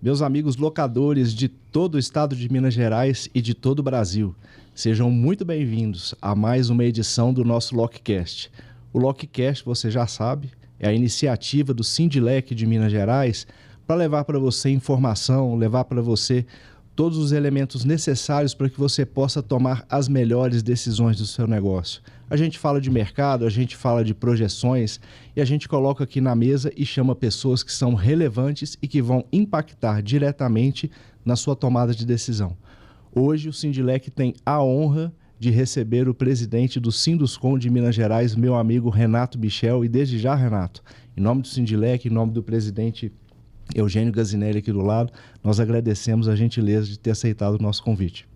Meus amigos locadores de todo o estado de Minas Gerais e de todo o Brasil, sejam muito bem-vindos a mais uma edição do nosso LocCast. O LocCast, você já sabe, é a iniciativa do Sindilec de Minas Gerais para levar para você informação, levar para você todos os elementos necessários para que você possa tomar as melhores decisões do seu negócio. A gente fala de mercado, a gente fala de projeções e a gente coloca aqui na mesa e chama pessoas que são relevantes e que vão impactar diretamente na sua tomada de decisão. Hoje o Sindilec tem a honra de receber o presidente do Sinduscom de Minas Gerais, meu amigo Renato Bichel. E desde já, Renato, em nome do Sindilec, em nome do presidente Eugênio Gazinelli aqui do lado, nós agradecemos a gentileza de ter aceitado o nosso convite.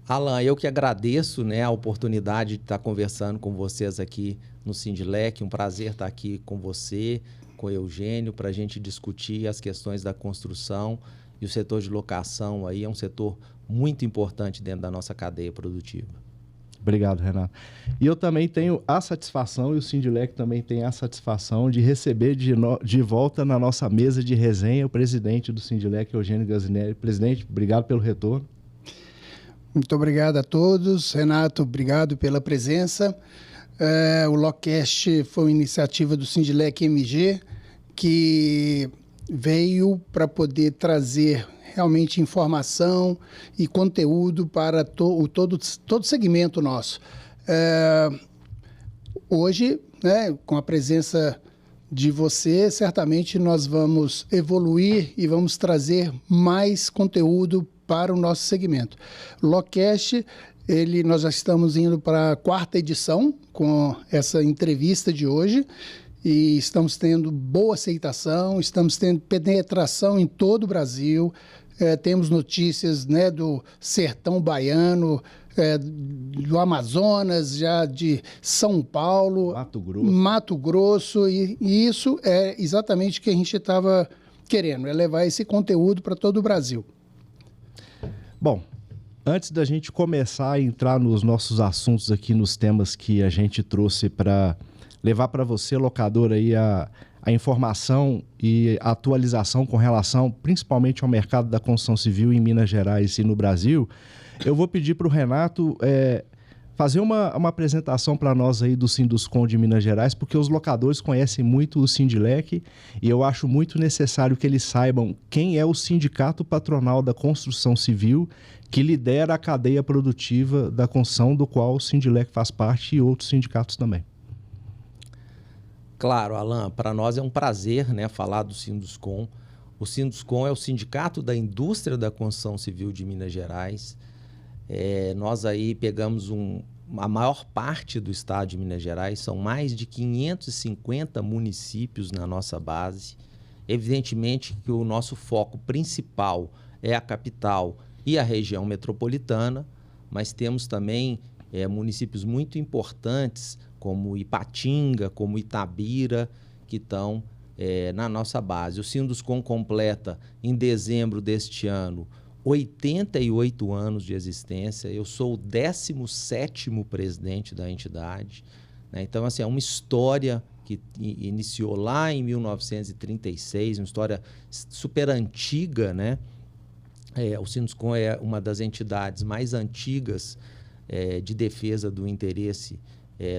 Alan, eu que agradeço, a oportunidade de estar conversando com vocês aqui no Sindilec. Um prazer estar aqui com você, com o Eugênio, para a gente discutir as questões da construção. E o setor de locação aí é um setor muito importante dentro da nossa cadeia produtiva. Obrigado, Renato. E eu também tenho a satisfação, e o Sindilec também tem a satisfação de receber de volta na nossa mesa de resenha o presidente do Sindilec, Eugênio Gazinelli. Presidente, obrigado pelo retorno. Muito obrigado a todos. Renato, obrigado pela presença. O LocCast foi uma iniciativa do Sindilec MG que veio para poder trazer realmente informação e conteúdo para todo segmento nosso. Hoje, com a presença de você, certamente nós vamos evoluir e vamos trazer mais conteúdo para o nosso segmento. O LocCast, nós já estamos indo para a 4ª edição com essa entrevista de hoje e estamos tendo boa aceitação, estamos tendo penetração em todo o Brasil. Temos notícias do sertão baiano, do Amazonas, já de São Paulo, Mato Grosso e isso é exatamente o que a gente estava querendo, é levar esse conteúdo para todo o Brasil. Bom, antes da gente começar a entrar nos nossos assuntos aqui, nos temas que a gente trouxe para levar para você, locador, aí a informação e a atualização com relação principalmente ao mercado da construção civil em Minas Gerais e no Brasil, eu vou pedir para o Renato fazer uma apresentação para nós aí do Sinduscom de Minas Gerais, porque os locadores conhecem muito o Sindilec e eu acho muito necessário que eles saibam quem é o sindicato patronal da construção civil que lidera a cadeia produtiva da construção, do qual o Sindilec faz parte e outros sindicatos também. Claro, Alan, para nós é um prazer falar do Sinduscom. O Sinduscom é o Sindicato da Indústria da Construção Civil de Minas Gerais. Nós aí pegamos a maior parte do estado de Minas Gerais, são mais de 550 municípios na nossa base. Evidentemente que o nosso foco principal é a capital e a região metropolitana, mas temos também municípios muito importantes, como Ipatinga, como Itabira, que estão na nossa base. O Sinduscom completa, em dezembro deste ano, 88 anos de existência. Eu sou o 17º presidente da entidade. Então, assim, é uma história que iniciou lá em 1936, uma história super antiga, O Sinduscom é uma das entidades mais antigas de defesa do interesse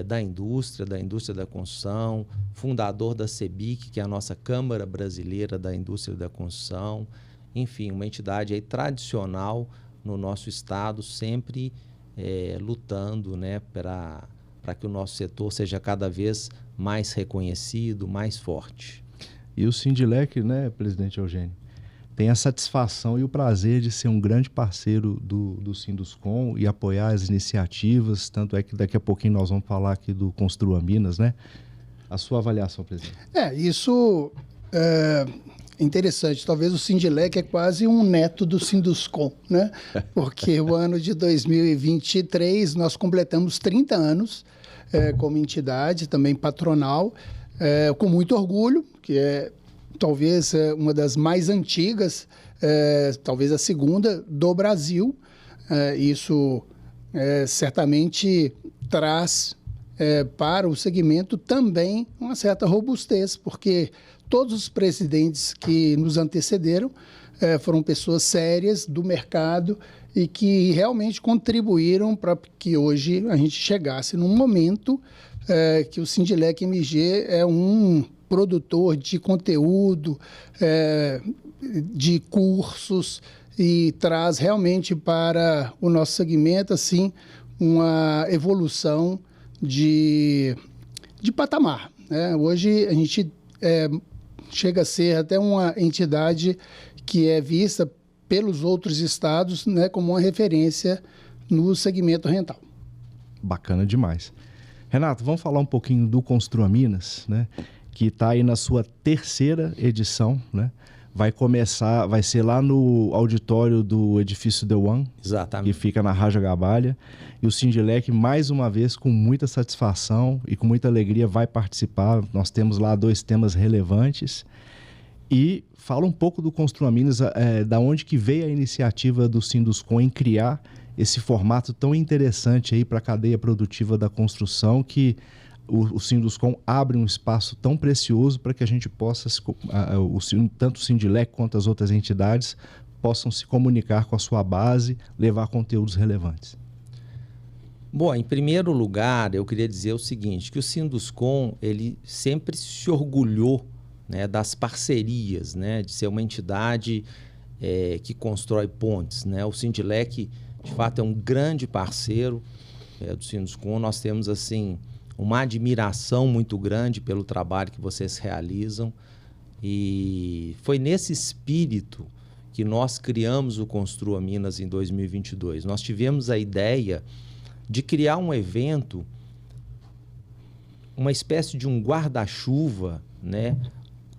da indústria da construção, fundador da CEBIC, que é a nossa Câmara Brasileira da Indústria da Construção. Enfim, uma entidade aí tradicional no nosso estado, sempre lutando para que o nosso setor seja cada vez mais reconhecido, mais forte. E o Sindilec, presidente Eugênio, tem a satisfação e o prazer de ser um grande parceiro do Sinduscom e apoiar as iniciativas, tanto é que daqui a pouquinho nós vamos falar aqui do Construa Minas, A sua avaliação, presidente. Isso é interessante. Talvez o Sindilec é quase um neto do Sinduscom, Porque o ano de 2023 nós completamos 30 anos como entidade, também patronal, com muito orgulho, que é talvez uma das mais antigas, talvez a segunda do Brasil. Isso certamente traz para o segmento também uma certa robustez, porque todos os presidentes que nos antecederam foram pessoas sérias do mercado e que realmente contribuíram para que hoje a gente chegasse num momento que o Sindilec MG é um produtor de conteúdo, de cursos, e traz realmente para o nosso segmento assim, uma evolução de patamar, né? Hoje a gente chega a ser até uma entidade que é vista pelos outros estados, né, como uma referência no segmento rental. Bacana demais. Renato, vamos falar um pouquinho do Construa Minas, né, que está aí na sua 3ª edição, né? Vai ser lá no auditório do edifício The One, exatamente, que fica na Raja Gabalha. E o Sindilec, mais uma vez, com muita satisfação e com muita alegria, vai participar. Nós temos lá 2 temas relevantes. E fala um pouco do Construa Minas, da onde que veio a iniciativa do Sinduscon em criar esse formato tão interessante aí para a cadeia produtiva da construção, que o Sinduscon abre um espaço tão precioso para que a gente possa, tanto o Sindilec quanto as outras entidades, possam se comunicar com a sua base, levar conteúdos relevantes. Bom, em primeiro lugar, eu queria dizer o seguinte, que o Sinduscon, ele sempre se orgulhou, né, das parcerias, né, de ser uma entidade que constrói pontes, né? O Sindilec, de fato, é um grande parceiro do Sinduscon. Nós temos, assim, uma admiração muito grande pelo trabalho que vocês realizam, e foi nesse espírito que nós criamos o Construa Minas em 2022. Nós tivemos a ideia de criar um evento, uma espécie de um guarda-chuva, né,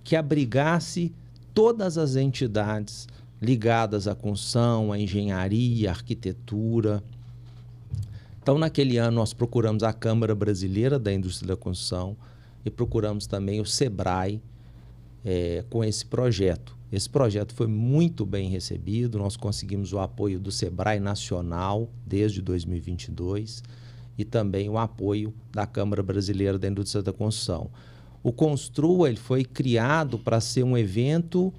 que abrigasse todas as entidades ligadas à construção, à engenharia, à arquitetura. Então, naquele ano, nós procuramos a Câmara Brasileira da Indústria da Construção e procuramos também o SEBRAE com esse projeto. Esse projeto foi muito bem recebido, nós conseguimos o apoio do SEBRAE Nacional desde 2022 e também o apoio da Câmara Brasileira da Indústria da Construção. O Construa, ele foi criado para ser um evento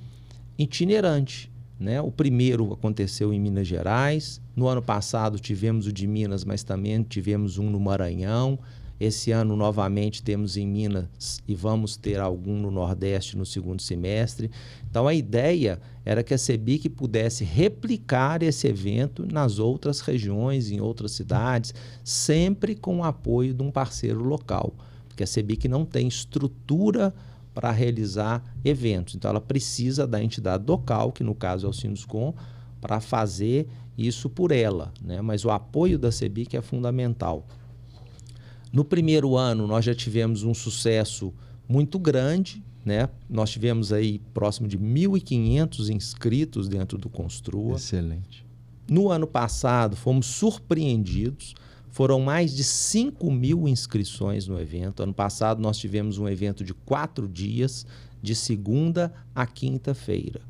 itinerante, né? O primeiro aconteceu em Minas Gerais, no ano passado tivemos o de Minas, mas também tivemos um no Maranhão. Esse ano, novamente, temos em Minas e vamos ter algum no Nordeste no segundo semestre. Então, a ideia era que a CEBIC pudesse replicar esse evento nas outras regiões, em outras cidades, sempre com o apoio de um parceiro local, porque a CEBIC não tem estrutura para realizar eventos. Então, ela precisa da entidade local, que no caso é o Sinduscon, para fazer isso por ela, né? Mas o apoio da CEBIC é fundamental. No primeiro ano, nós já tivemos um sucesso muito grande, né? Nós tivemos aí próximo de 1.500 inscritos dentro do Construa. Excelente. No ano passado, fomos surpreendidos. Foram mais de 5.000 inscrições no evento. Ano passado, nós tivemos um evento de 4 dias, de segunda a quinta-feira.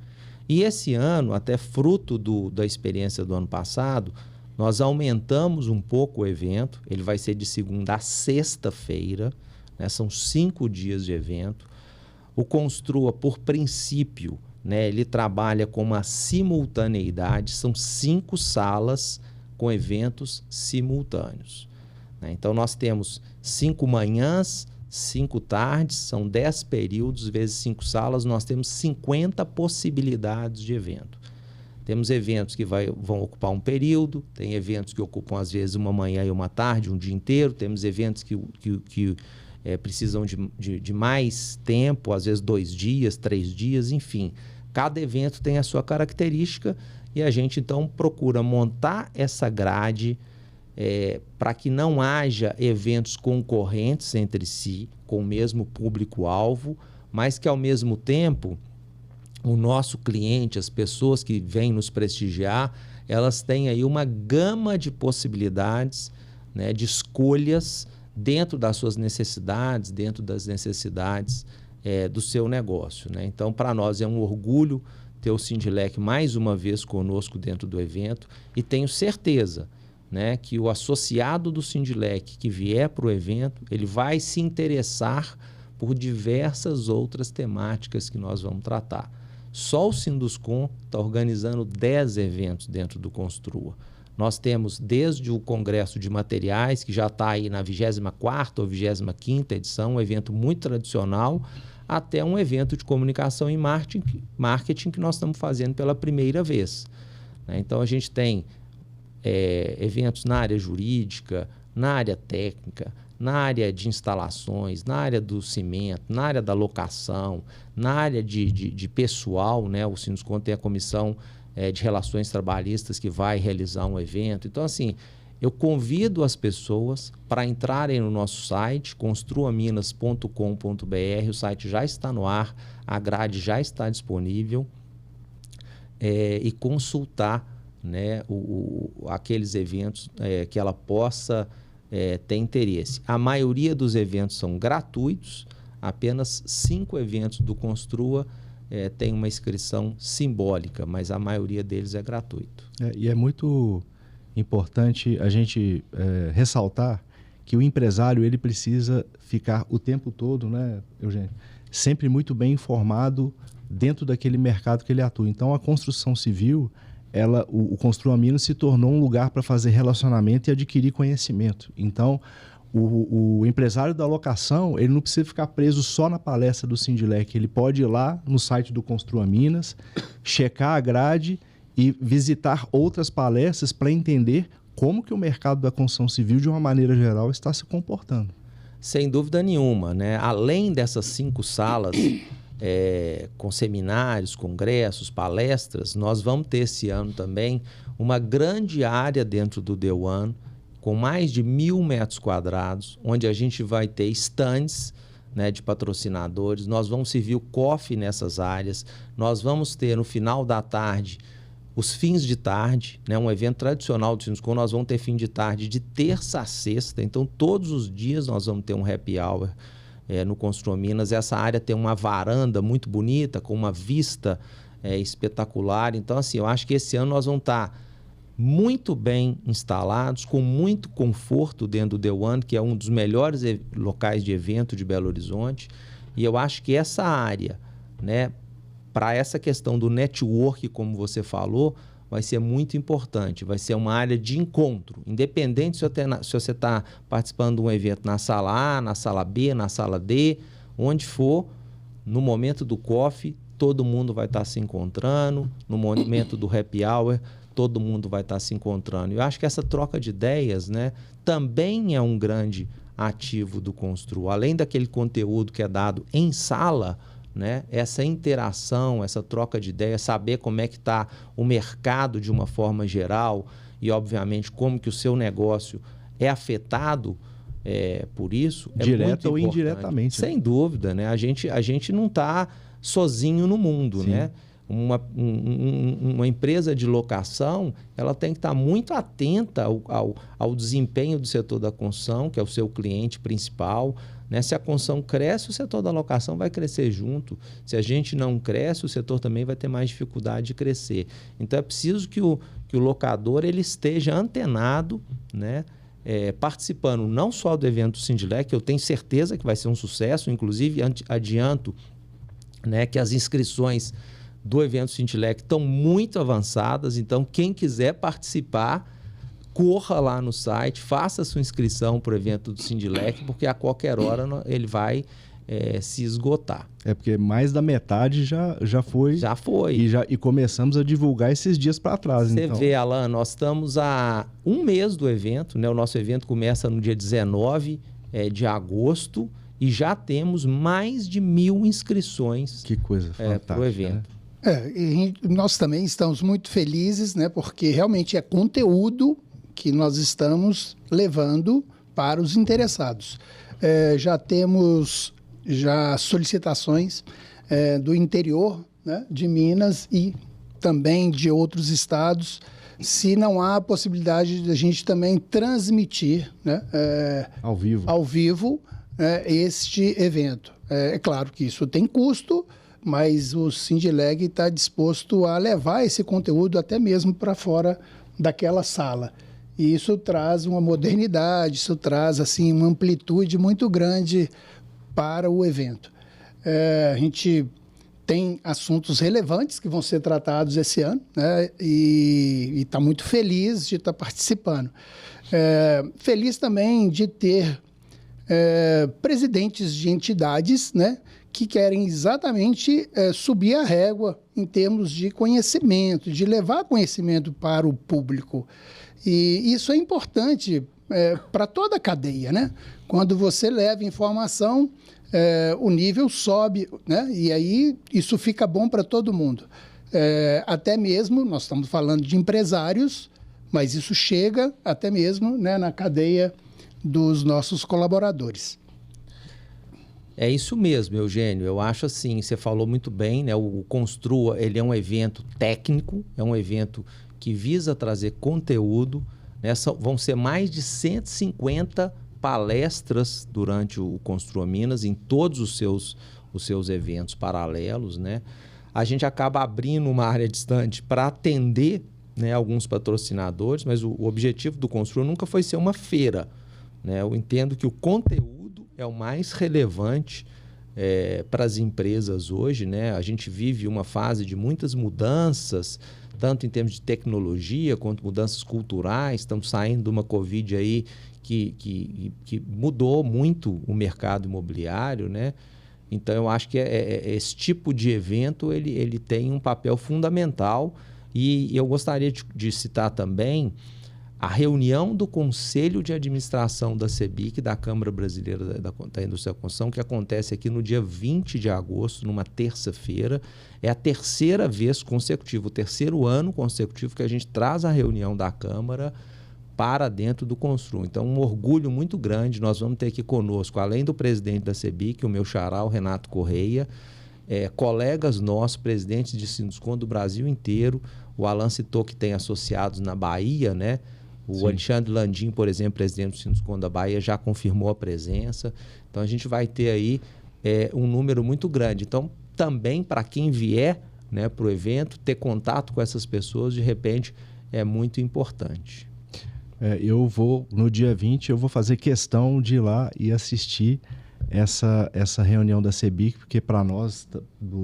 E esse ano, até fruto da experiência do ano passado, nós aumentamos um pouco o evento. Ele vai ser de segunda a sexta-feira, né? São 5 dias de evento. O Construa, por princípio, né, ele trabalha com uma simultaneidade. São 5 salas com eventos simultâneos, né? Então, nós temos 5 manhãs, 5 tardes, são 10 períodos, vezes 5 salas, nós temos 50 possibilidades de evento. Temos eventos que vão ocupar um período, tem eventos que ocupam, às vezes, uma manhã e uma tarde, um dia inteiro, temos eventos que precisam de mais tempo, às vezes 2 dias, 3 dias, enfim. Cada evento tem a sua característica e a gente, então, procura montar essa grade para que não haja eventos concorrentes entre si, com o mesmo público-alvo, mas que, ao mesmo tempo, o nosso cliente, as pessoas que vêm nos prestigiar, elas têm aí uma gama de possibilidades, né, de escolhas dentro das suas necessidades, dentro das necessidades do seu negócio, né? Então, para nós é um orgulho ter o Sindilec mais uma vez conosco dentro do evento e tenho certeza, né, que o associado do Sindilec que vier para o evento, ele vai se interessar por diversas outras temáticas que nós vamos tratar. Só o Sinduscon está organizando 10 eventos dentro do Construa. Nós temos desde o Congresso de Materiais, que já está aí na 24ª ou 25ª edição, um evento muito tradicional, até um evento de comunicação e marketing que nós estamos fazendo pela primeira vez. Então, a gente tem eventos na área jurídica, na área técnica, na área de instalações, na área do cimento, na área da locação, na área de pessoal, né? O Sinduscon tem a comissão de relações trabalhistas que vai realizar um evento. Então, assim, eu convido as pessoas para entrarem no nosso site, construaminas.com.br. O site já está no ar, a grade já está disponível, e consultar, né, aqueles eventos que ela possa ter interesse. A maioria dos eventos são gratuitos, apenas 5 eventos do Construa tem uma inscrição simbólica, mas a maioria deles é gratuito. E é muito importante a gente ressaltar que o empresário ele precisa ficar o tempo todo, né, Eugênio, sempre muito bem informado dentro daquele mercado que ele atua. Então, a construção civil, o Construa Minas se tornou um lugar para fazer relacionamento e adquirir conhecimento. Então, o empresário da locação, ele não precisa ficar preso só na palestra do Sindilec, ele pode ir lá no site do Construa Minas, checar a grade e visitar outras palestras para entender como que o mercado da construção civil, de uma maneira geral, está se comportando. Sem dúvida nenhuma, né? Além dessas 5 salas com seminários, congressos, palestras, nós vamos ter esse ano também uma grande área dentro do The One, com mais de 1.000 metros quadrados, onde a gente vai ter stands, né, de patrocinadores, nós vamos servir o coffee nessas áreas, nós vamos ter no final da tarde os fins de tarde, né, um evento tradicional do Sinduscon, nós vamos ter fim de tarde de terça a sexta, então todos os dias nós vamos ter um happy hour no Construa Minas. Essa área tem uma varanda muito bonita, com uma vista espetacular. Então, assim, eu acho que esse ano nós vamos estar muito bem instalados, com muito conforto dentro do The One, que é um dos melhores locais de evento de Belo Horizonte. E eu acho que essa área, né, para essa questão do network, como você falou, vai ser muito importante. Vai ser uma área de encontro. Independente se você está participando de um evento na sala A, na sala B, na sala D, onde for, no momento do coffee, todo mundo vai estar se encontrando. No momento do happy hour, todo mundo vai estar se encontrando. Eu acho que essa troca de ideias, né, também é um grande ativo do Construa. Além daquele conteúdo que é dado em sala, né, essa interação, essa troca de ideias, saber como é que está o mercado de uma forma geral e, obviamente, como que o seu negócio é afetado por isso. Direta ou indiretamente. Sem dúvida, né? A gente não está sozinho no mundo, né? Uma empresa de locação, ela tem que estar muito atenta ao desempenho do setor da construção, que é o seu cliente principal, né? Se a construção cresce, o setor da locação vai crescer junto. Se a gente não cresce, o setor também vai ter mais dificuldade de crescer. Então, é preciso que o locador ele esteja antenado, né? Participando não só do evento do Sindilec, que eu tenho certeza que vai ser um sucesso. Inclusive, adianto, né, que as inscrições do evento Sindilec estão muito avançadas. Então, quem quiser participar, corra lá no site, faça a sua inscrição para o evento do Sindilec, porque a qualquer hora ele vai se esgotar. Porque mais da metade já foi. Já foi. E começamos a divulgar esses dias para trás. Você vê, Alan, nós estamos há um mês do evento, né? O nosso evento começa no dia 19 de agosto e já temos mais de 1.000 inscrições. Que coisa fantástica, para o evento. Né? E nós também estamos muito felizes, né? Porque realmente é conteúdo que nós estamos levando para os interessados. Já temos solicitações do interior, né, de Minas e também de outros estados, se não há a possibilidade de a gente também transmitir, né, ao vivo este evento. É claro que isso tem custo, mas o Sindilec está disposto a levar esse conteúdo até mesmo para fora daquela sala. E isso traz uma modernidade, isso traz assim, uma amplitude muito grande para o evento. A gente tem assuntos relevantes que vão ser tratados esse ano, né? E está muito feliz de estar participando. Feliz também de ter presidentes de entidades, né, que querem exatamente subir a régua em termos de conhecimento, de levar conhecimento para o público. E isso é importante para toda a cadeia, né? Quando você leva informação, o nível sobe, né? E aí isso fica bom para todo mundo. Até mesmo, nós estamos falando de empresários, mas isso chega até mesmo, né, na cadeia dos nossos colaboradores. É isso mesmo, Eugênio. Eu acho assim, você falou muito bem, né? O Construa, ele é um evento técnico, é um evento que visa trazer conteúdo, né? Vão ser mais de 150 palestras durante o Construa Minas, em todos os seus eventos paralelos, né? A gente acaba abrindo uma área distante para atender, né, alguns patrocinadores, mas o objetivo do Construa nunca foi ser uma feira, né? Eu entendo que o conteúdo é o mais relevante para as empresas hoje, né? A gente vive uma fase de muitas mudanças, tanto em termos de tecnologia quanto mudanças culturais. Estamos saindo de uma Covid aí que mudou muito o mercado imobiliário, né? Então, eu acho que esse tipo de evento ele tem um papel fundamental. E eu gostaria de citar também a reunião do Conselho de Administração da CEBIC, da Câmara Brasileira da Indústria da Construção, que acontece aqui no dia 20 de agosto, numa terça-feira. É a terceira vez consecutiva, o terceiro ano consecutivo que a gente traz a reunião da Câmara para dentro do Construa. Então, um orgulho muito grande. Nós vamos ter aqui conosco, além do presidente da CEBIC, o meu xará, o Renato Correia, colegas nossos, presidentes de Sinduscon do Brasil inteiro. O Alan citou que tem associados na Bahia, né? O Sim. Alexandre Landim, por exemplo, presidente do Sinduscon da Bahia, já confirmou a presença. Então, a gente vai ter aí um número muito grande. Então, também para quem vier, né, para o evento, ter contato com essas pessoas, de repente, é muito importante. No dia 20, eu vou fazer questão de ir lá e assistir essa reunião da CEBIC, porque para nós,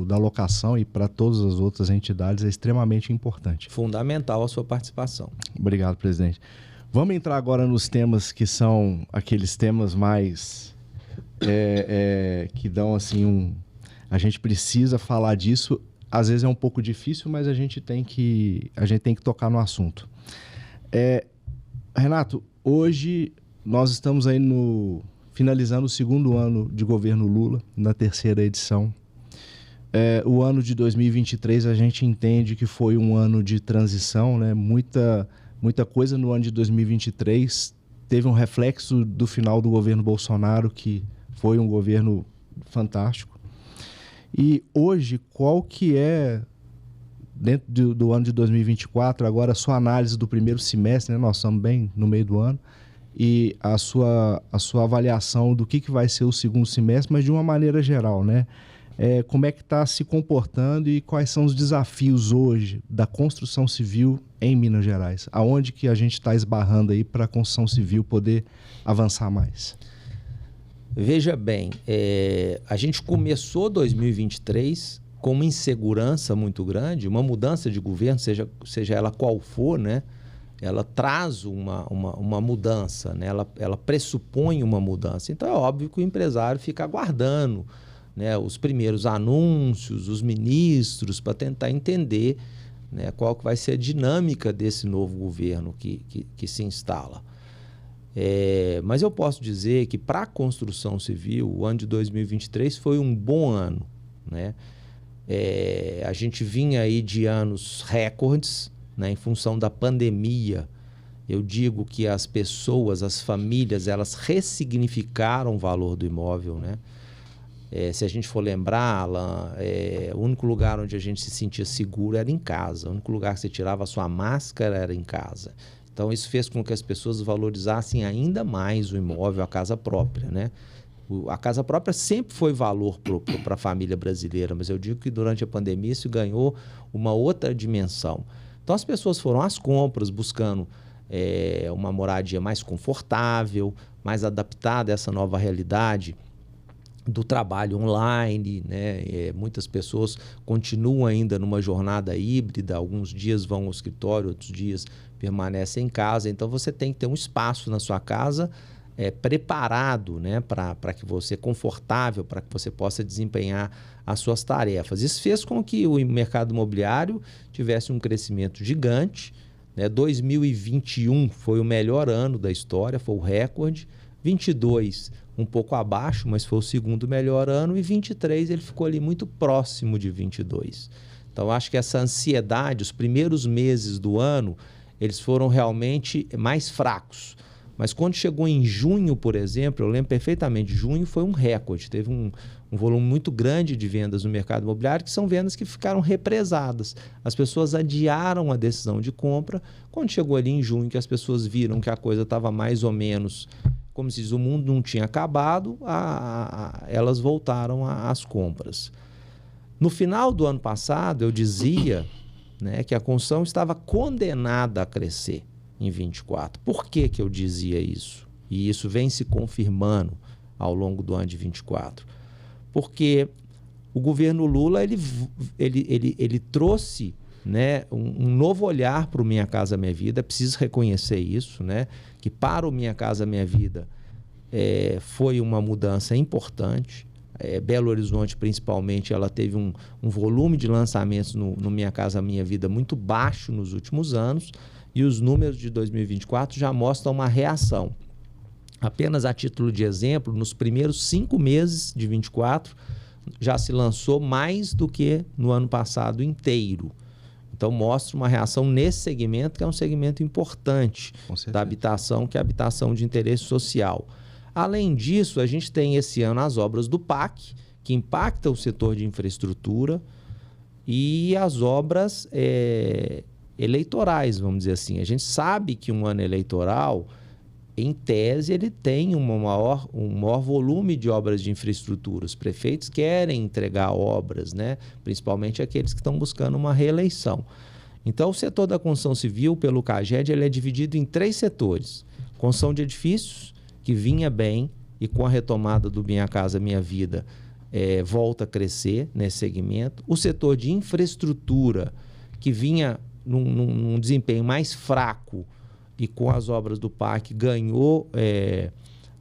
da locação e para todas as outras entidades, é extremamente importante. Fundamental a sua participação. Obrigado, presidente. Vamos entrar agora nos temas que são aqueles temas mais... que dão assim a gente precisa falar disso. Às vezes é um pouco difícil, mas a gente tem que tocar no assunto. Renato, hoje nós estamos aí finalizando o segundo ano de governo Lula, na terceira edição. O ano de 2023 a gente entende que foi um ano de transição, né? Muita coisa no ano de 2023 teve um reflexo do final do governo Bolsonaro, que foi um governo fantástico. E hoje, qual que é, dentro do ano de 2024, agora a sua análise do primeiro semestre, né? Nós estamos bem no meio do ano, e a sua avaliação do que vai ser o segundo semestre, mas de uma maneira geral, né? Como é que está se comportando e quais são os desafios hoje da construção civil em Minas Gerais? Aonde que a gente está esbarrando aí para a construção civil poder avançar mais? Veja bem, a gente começou 2023 com uma insegurança muito grande, uma mudança de governo, seja ela qual for, né? Ela traz uma mudança, né? Ela pressupõe uma mudança. Então, é óbvio que o empresário fica aguardando, né, os primeiros anúncios, os ministros, para tentar entender, né, qual que vai ser a dinâmica desse novo governo que se instala. Mas eu posso dizer que, para a construção civil, o ano de 2023 foi um bom ano, né? A gente vinha aí de anos recordes, né, em função da pandemia. Eu digo que as pessoas, as famílias, elas ressignificaram o valor do imóvel, né? Se a gente for lembrar, Alan, o único lugar onde a gente se sentia seguro era em casa. O único lugar que você tirava a sua máscara era em casa. Então, isso fez com que as pessoas valorizassem ainda mais o imóvel, a casa própria, né? A casa própria sempre foi valor para a família brasileira, mas eu digo que durante a pandemia isso ganhou uma outra dimensão. Então, as pessoas foram às compras buscando uma moradia mais confortável, mais adaptada a essa nova realidade do trabalho online, né? Muitas pessoas continuam ainda numa jornada híbrida, alguns dias vão ao escritório, outros dias permanecem em casa. Então, você tem que ter um espaço na sua casa preparado, né? Para que você, confortável, para que você possa desempenhar as suas tarefas. Isso fez com que o mercado imobiliário tivesse um crescimento gigante, né? 2021 foi o melhor ano da história, foi o recorde. 22 um pouco abaixo, mas foi o segundo melhor ano, e 23 ele ficou ali muito próximo de 22. Então, acho que essa ansiedade, os primeiros meses do ano, eles foram realmente mais fracos. Mas quando chegou em junho, por exemplo, eu lembro perfeitamente, junho foi um recorde, teve um volume muito grande de vendas no mercado imobiliário, que são vendas que ficaram represadas. As pessoas adiaram a decisão de compra. Quando chegou ali em junho, que as pessoas viram que a coisa estava mais ou menos, como se diz, o mundo não tinha acabado, elas voltaram às compras. No final do ano passado, eu dizia, né, que a construção estava condenada a crescer em 24. Por que eu dizia isso? E isso vem se confirmando ao longo do ano de 24. Porque o governo Lula ele trouxe, né, um novo olhar para o Minha Casa Minha Vida. Preciso reconhecer isso, né, que para o Minha Casa Minha Vida foi uma mudança importante. Belo Horizonte, principalmente, ela teve um volume de lançamentos no Minha Casa Minha Vida muito baixo nos últimos anos, e os números de 2024 já mostram uma reação. Apenas a título de exemplo, nos primeiros 5 meses de 24, já se lançou mais do que no ano passado inteiro. Então, mostra uma reação nesse segmento, que é um segmento importante da habitação, que é a habitação de interesse social. Além disso, a gente tem esse ano as obras do PAC, que impactam o setor de infraestrutura, e as obras eleitorais, vamos dizer assim. A gente sabe que um ano eleitoral, em tese, ele tem um maior volume de obras de infraestrutura. Os prefeitos querem entregar obras, né? Principalmente aqueles que estão buscando uma reeleição. Então, o setor da construção civil, pelo CAGED, ele é dividido em 3 setores. Construção de edifícios, que vinha bem, e com a retomada do Minha Casa Minha Vida, volta a crescer nesse segmento. O setor de infraestrutura, que vinha num desempenho mais fraco, e com as obras do PAC ganhou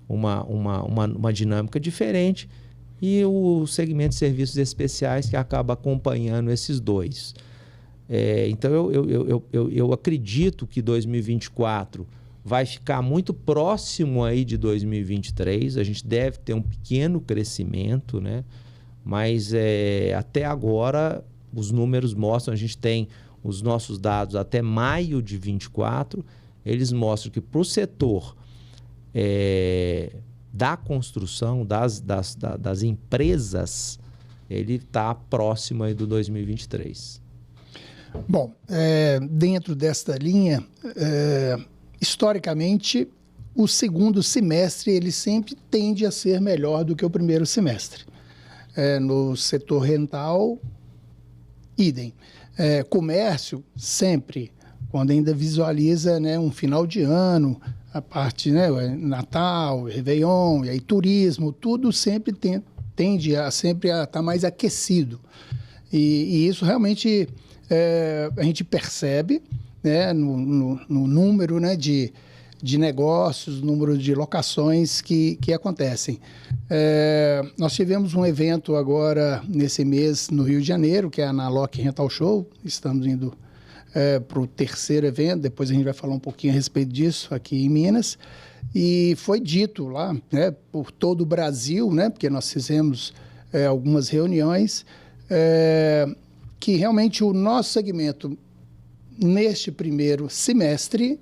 uma dinâmica diferente, e o segmento de serviços especiais, que acaba acompanhando esses dois. Então, eu acredito que 2024 vai ficar muito próximo aí de 2023. A gente deve ter um pequeno crescimento, né? Mas até agora os números mostram, a gente tem os nossos dados até maio de 24, eles mostram que para o setor da construção, das empresas, ele está próximo aí do 2023. Bom, dentro desta linha, historicamente, o segundo semestre ele sempre tende a ser melhor do que o primeiro semestre. No setor rental, idem. Comércio, sempre, quando ainda visualiza, né, um final de ano, a parte, né, Natal, Réveillon, e aí turismo, tudo sempre tende a sempre a estar mais aquecido. E isso realmente a gente percebe, né, no número, né, de negócios, número de locações que acontecem. Nós tivemos um evento agora, nesse mês, no Rio de Janeiro, que é a Naloc Rental Show. Estamos indo para o 3º evento, depois a gente vai falar um pouquinho a respeito disso aqui em Minas. E foi dito lá, né, por todo o Brasil, né, porque nós fizemos algumas reuniões, que realmente o nosso segmento, neste primeiro semestre,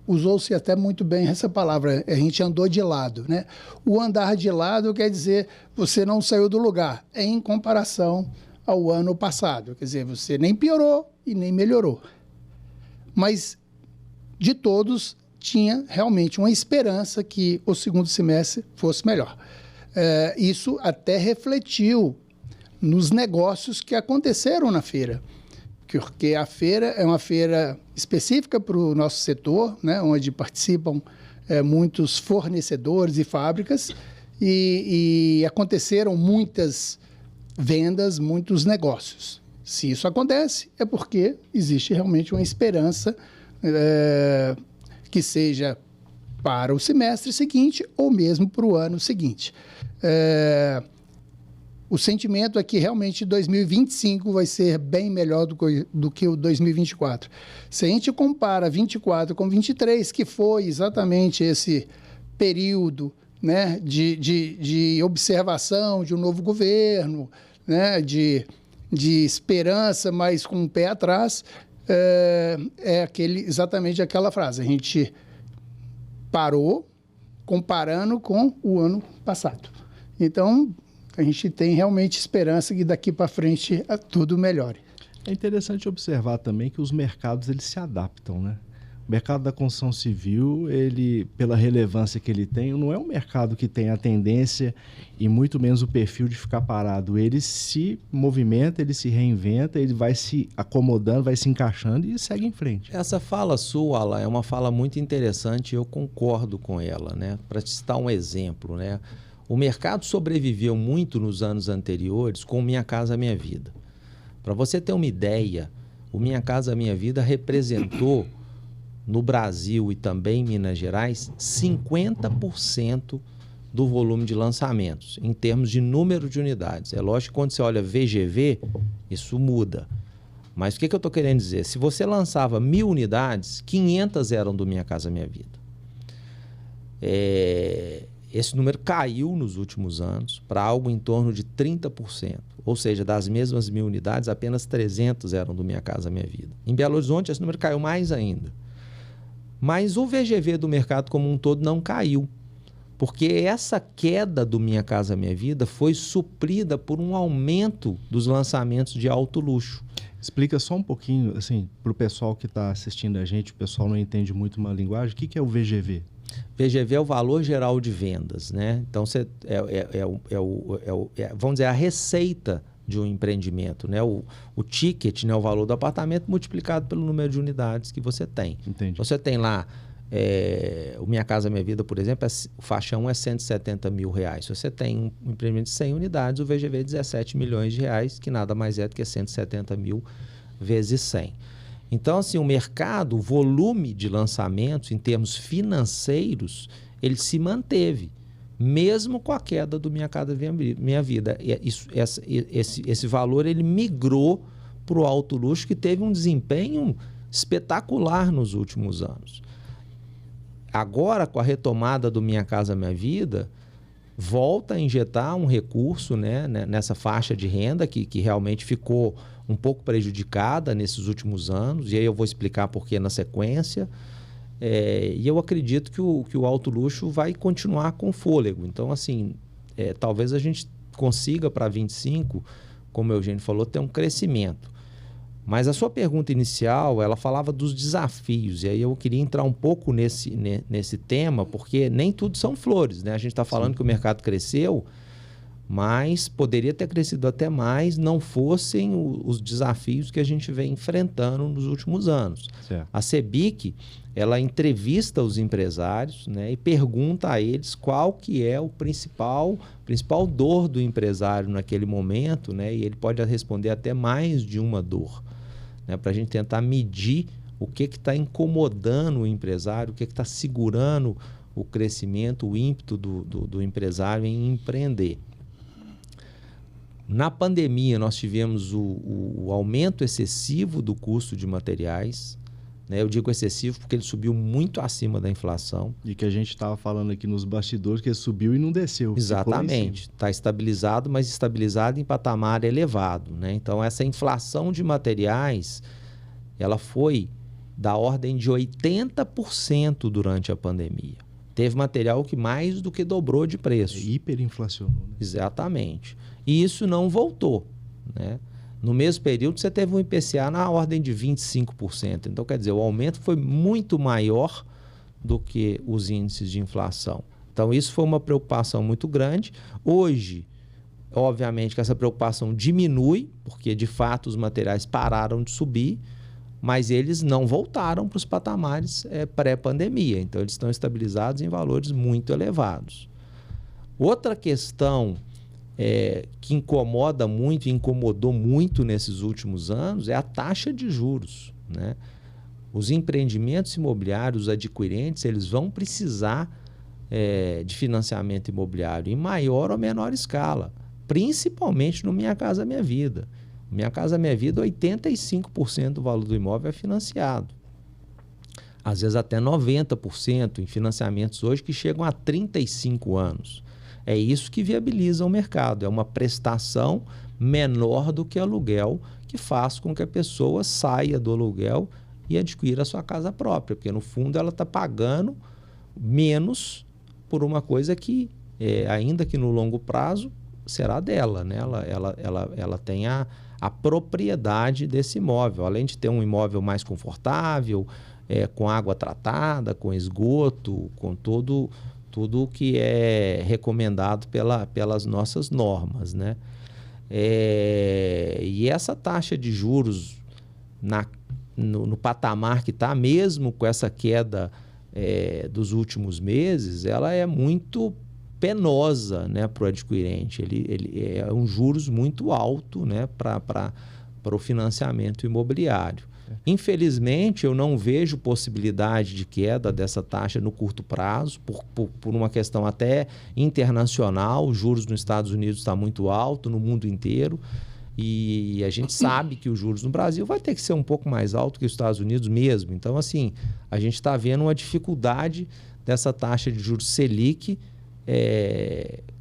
usou-se até muito bem essa palavra, a gente andou de lado, né? O andar de lado quer dizer você não saiu do lugar, em comparação ao ano passado. Quer dizer, você nem piorou e nem melhorou. Mas, de todos, tinha realmente uma esperança que o segundo semestre fosse melhor. Isso até refletiu nos negócios que aconteceram na feira, porque a feira é uma feira específica para o nosso setor, né, onde participam muitos fornecedores e fábricas, e aconteceram muitas vendas, muitos negócios. Se isso acontece, é porque existe realmente uma esperança que seja para o semestre seguinte ou mesmo para o ano seguinte. O sentimento é que realmente 2025 vai ser bem melhor do que o 2024. Se a gente compara 24 com 23, que foi exatamente esse período, né, de observação de um novo governo, né, de esperança, mas com o pé atrás, exatamente aquela frase. A gente parou comparando com o ano passado. Então, a gente tem realmente esperança que daqui para frente tudo melhore. É interessante observar também que os mercados eles se adaptam, né? O mercado da construção civil, ele, pela relevância que ele tem, não é um mercado que tem a tendência e muito menos o perfil de ficar parado. Ele se movimenta, ele se reinventa, ele vai se acomodando, vai se encaixando e segue em frente. Essa fala sua, Alan, é uma fala muito interessante e eu concordo com ela, né? Para te citar um exemplo, né? O mercado sobreviveu muito nos anos anteriores com Minha Casa Minha Vida. Para você ter uma ideia, o Minha Casa Minha Vida representou no Brasil e também em Minas Gerais 50% do volume de lançamentos, em termos de número de unidades. É lógico que quando você olha VGV, isso muda. Mas o que eu estou querendo dizer? Se você lançava 1.000 unidades, 500 eram do Minha Casa Minha Vida. Esse número caiu nos últimos anos para algo em torno de 30%. Ou seja, das mesmas 1.000 unidades, apenas 300 eram do Minha Casa Minha Vida. Em Belo Horizonte, esse número caiu mais ainda. Mas o VGV do mercado como um todo não caiu, porque essa queda do Minha Casa Minha Vida foi suprida por um aumento dos lançamentos de alto luxo. Explica só um pouquinho, assim, para o pessoal que está assistindo a gente, o pessoal não entende muito uma linguagem, o que é o VGV? VGV é o valor geral de vendas, né? Então, vamos dizer, a receita de um empreendimento, né? O ticket, né? O valor do apartamento multiplicado pelo número de unidades que você tem. Entendi. Você tem lá, o Minha Casa Minha Vida, por exemplo, o faixa 1 é R$170 mil. Se você tem um empreendimento de 100 unidades, o VGV é 17 milhões de reais, que nada mais é do que 170 mil vezes 100. Então, assim, o mercado, o volume de lançamentos, em termos financeiros, ele se manteve, mesmo com a queda do Minha Casa Minha Vida. Esse valor, ele migrou para o alto luxo, que teve um desempenho espetacular nos últimos anos. Agora, com a retomada do Minha Casa Minha Vida, volta a injetar um recurso, né, nessa faixa de renda que realmente ficou um pouco prejudicada nesses últimos anos, e aí eu vou explicar por que na sequência. E eu acredito que o alto luxo vai continuar com fôlego. Então, assim, talvez a gente consiga para 25, como o Eugênio falou, ter um crescimento. Mas a sua pergunta inicial, ela falava dos desafios, e aí eu queria entrar um pouco nesse tema, porque nem tudo são flores, né? A gente está falando que o mercado cresceu, mas poderia ter crescido até mais, não fossem os desafios que a gente vem enfrentando nos últimos anos. Certo. A CEBIC, ela entrevista os empresários, né, e pergunta a eles qual que é o principal dor do empresário naquele momento, né, e ele pode responder até mais de uma dor, né, para a gente tentar medir o que está incomodando o empresário, o que está segurando o crescimento, o ímpeto do empresário em empreender. Na pandemia, nós tivemos o aumento excessivo do custo de materiais, né? Eu digo excessivo porque ele subiu muito acima da inflação. E que a gente estava falando aqui nos bastidores que ele subiu e não desceu. Exatamente. Está estabilizado, mas estabilizado em patamar elevado, né? Então, essa inflação de materiais, ela foi da ordem de 80% durante a pandemia. Teve material que mais do que dobrou de preço. Hiperinflacionou. Né? Exatamente. E isso não voltou, né? No mesmo período, você teve um IPCA na ordem de 25%. Então, quer dizer, o aumento foi muito maior do que os índices de inflação. Então, isso foi uma preocupação muito grande. Hoje, obviamente, que essa preocupação diminui, porque, de fato, os materiais pararam de subir, mas eles não voltaram para os patamares pré-pandemia. Então, eles estão estabilizados em valores muito elevados. Outra questão que incomoda muito e incomodou muito nesses últimos anos é a taxa de juros, né? Os empreendimentos imobiliários, os adquirentes, eles vão precisar de financiamento imobiliário em maior ou menor escala, principalmente no Minha Casa Minha Vida. Minha Casa Minha Vida, 85% do valor do imóvel é financiado. Às vezes até 90% em financiamentos hoje que chegam a 35 anos. É isso que viabiliza o mercado, é uma prestação menor do que aluguel, que faz com que a pessoa saia do aluguel e adquira a sua casa própria, porque no fundo ela está pagando menos por uma coisa que, ainda que no longo prazo, será dela, né? Ela tem a propriedade desse imóvel, além de ter um imóvel mais confortável, com água tratada, com esgoto, com tudo que é recomendado pelas nossas normas, né? E essa taxa de juros no patamar que está, mesmo com essa queda dos últimos meses, ela é muito penosa, né, para o adquirente. Ele é um juros muito alto, né, para o financiamento imobiliário. Infelizmente, eu não vejo possibilidade de queda dessa taxa no curto prazo, por uma questão até internacional. Os juros nos Estados Unidos estão muito alto, no mundo inteiro. E a gente sabe que os juros no Brasil vai ter que ser um pouco mais alto que os Estados Unidos mesmo. Então, assim, a gente está vendo uma dificuldade dessa taxa de juros Selic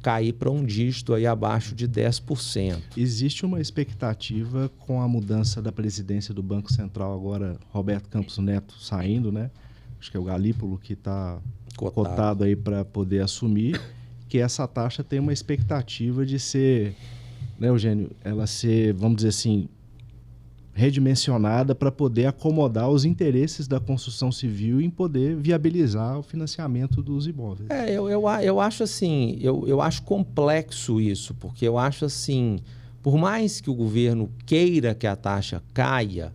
cair para um dígito aí abaixo de 10%. Existe uma expectativa com a mudança da presidência do Banco Central agora, Roberto Campos Neto saindo, né? Acho que é o Galípolo que está cotado aí para poder assumir, que essa taxa tem uma expectativa de ser, né, Eugênio, ela ser, vamos dizer assim, redimensionada para poder acomodar os interesses da construção civil em poder viabilizar o financiamento dos imóveis. Eu acho assim, eu acho complexo isso, porque eu acho assim, por mais que o governo queira que a taxa caia...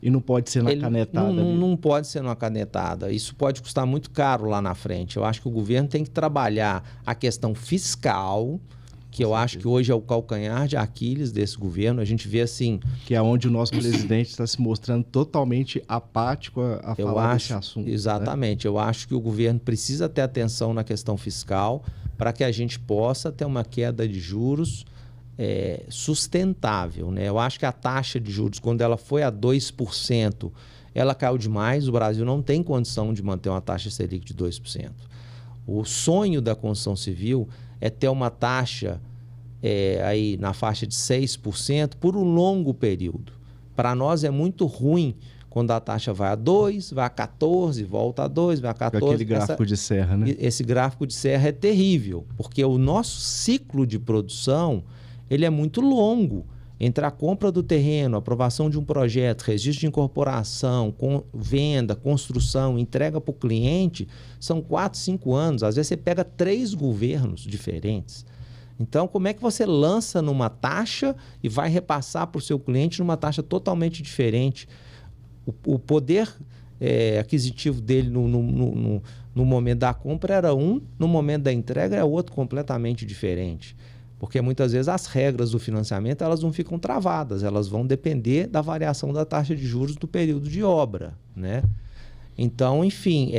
E não pode ser na canetada. Não pode ser numa canetada. Isso pode custar muito caro lá na frente. Eu acho que o governo tem que trabalhar a questão fiscal, que eu acho que hoje é o calcanhar de Aquiles desse governo. A gente vê assim... Que é onde o nosso presidente está se mostrando totalmente apático a falar desse assunto. Exatamente. Né? Eu acho que o governo precisa ter atenção na questão fiscal para que a gente possa ter uma queda de juros sustentável. Né? Eu acho que a taxa de juros, quando ela foi a 2%, ela caiu demais. O Brasil não tem condição de manter uma taxa Selic de 2%. O sonho da construção civil é ter uma taxa aí na faixa de 6% por um longo período. Para nós é muito ruim quando a taxa vai a 2, vai a 14, volta a 2, vai a 14. Aquele gráfico de serra, né? Esse gráfico de serra é terrível, porque o nosso ciclo de produção ele é muito longo. Entre a compra do terreno, aprovação de um projeto, registro de incorporação, venda, construção, entrega para o cliente, são 4, 5 anos. Às vezes você pega 3 governos diferentes. Então, como é que você lança numa taxa e vai repassar para o seu cliente numa taxa totalmente diferente? O poder aquisitivo dele no momento da compra era um, no momento da entrega é outro completamente diferente. Porque muitas vezes as regras do financiamento elas não ficam travadas, elas vão depender da variação da taxa de juros do período de obra, né? Então, enfim,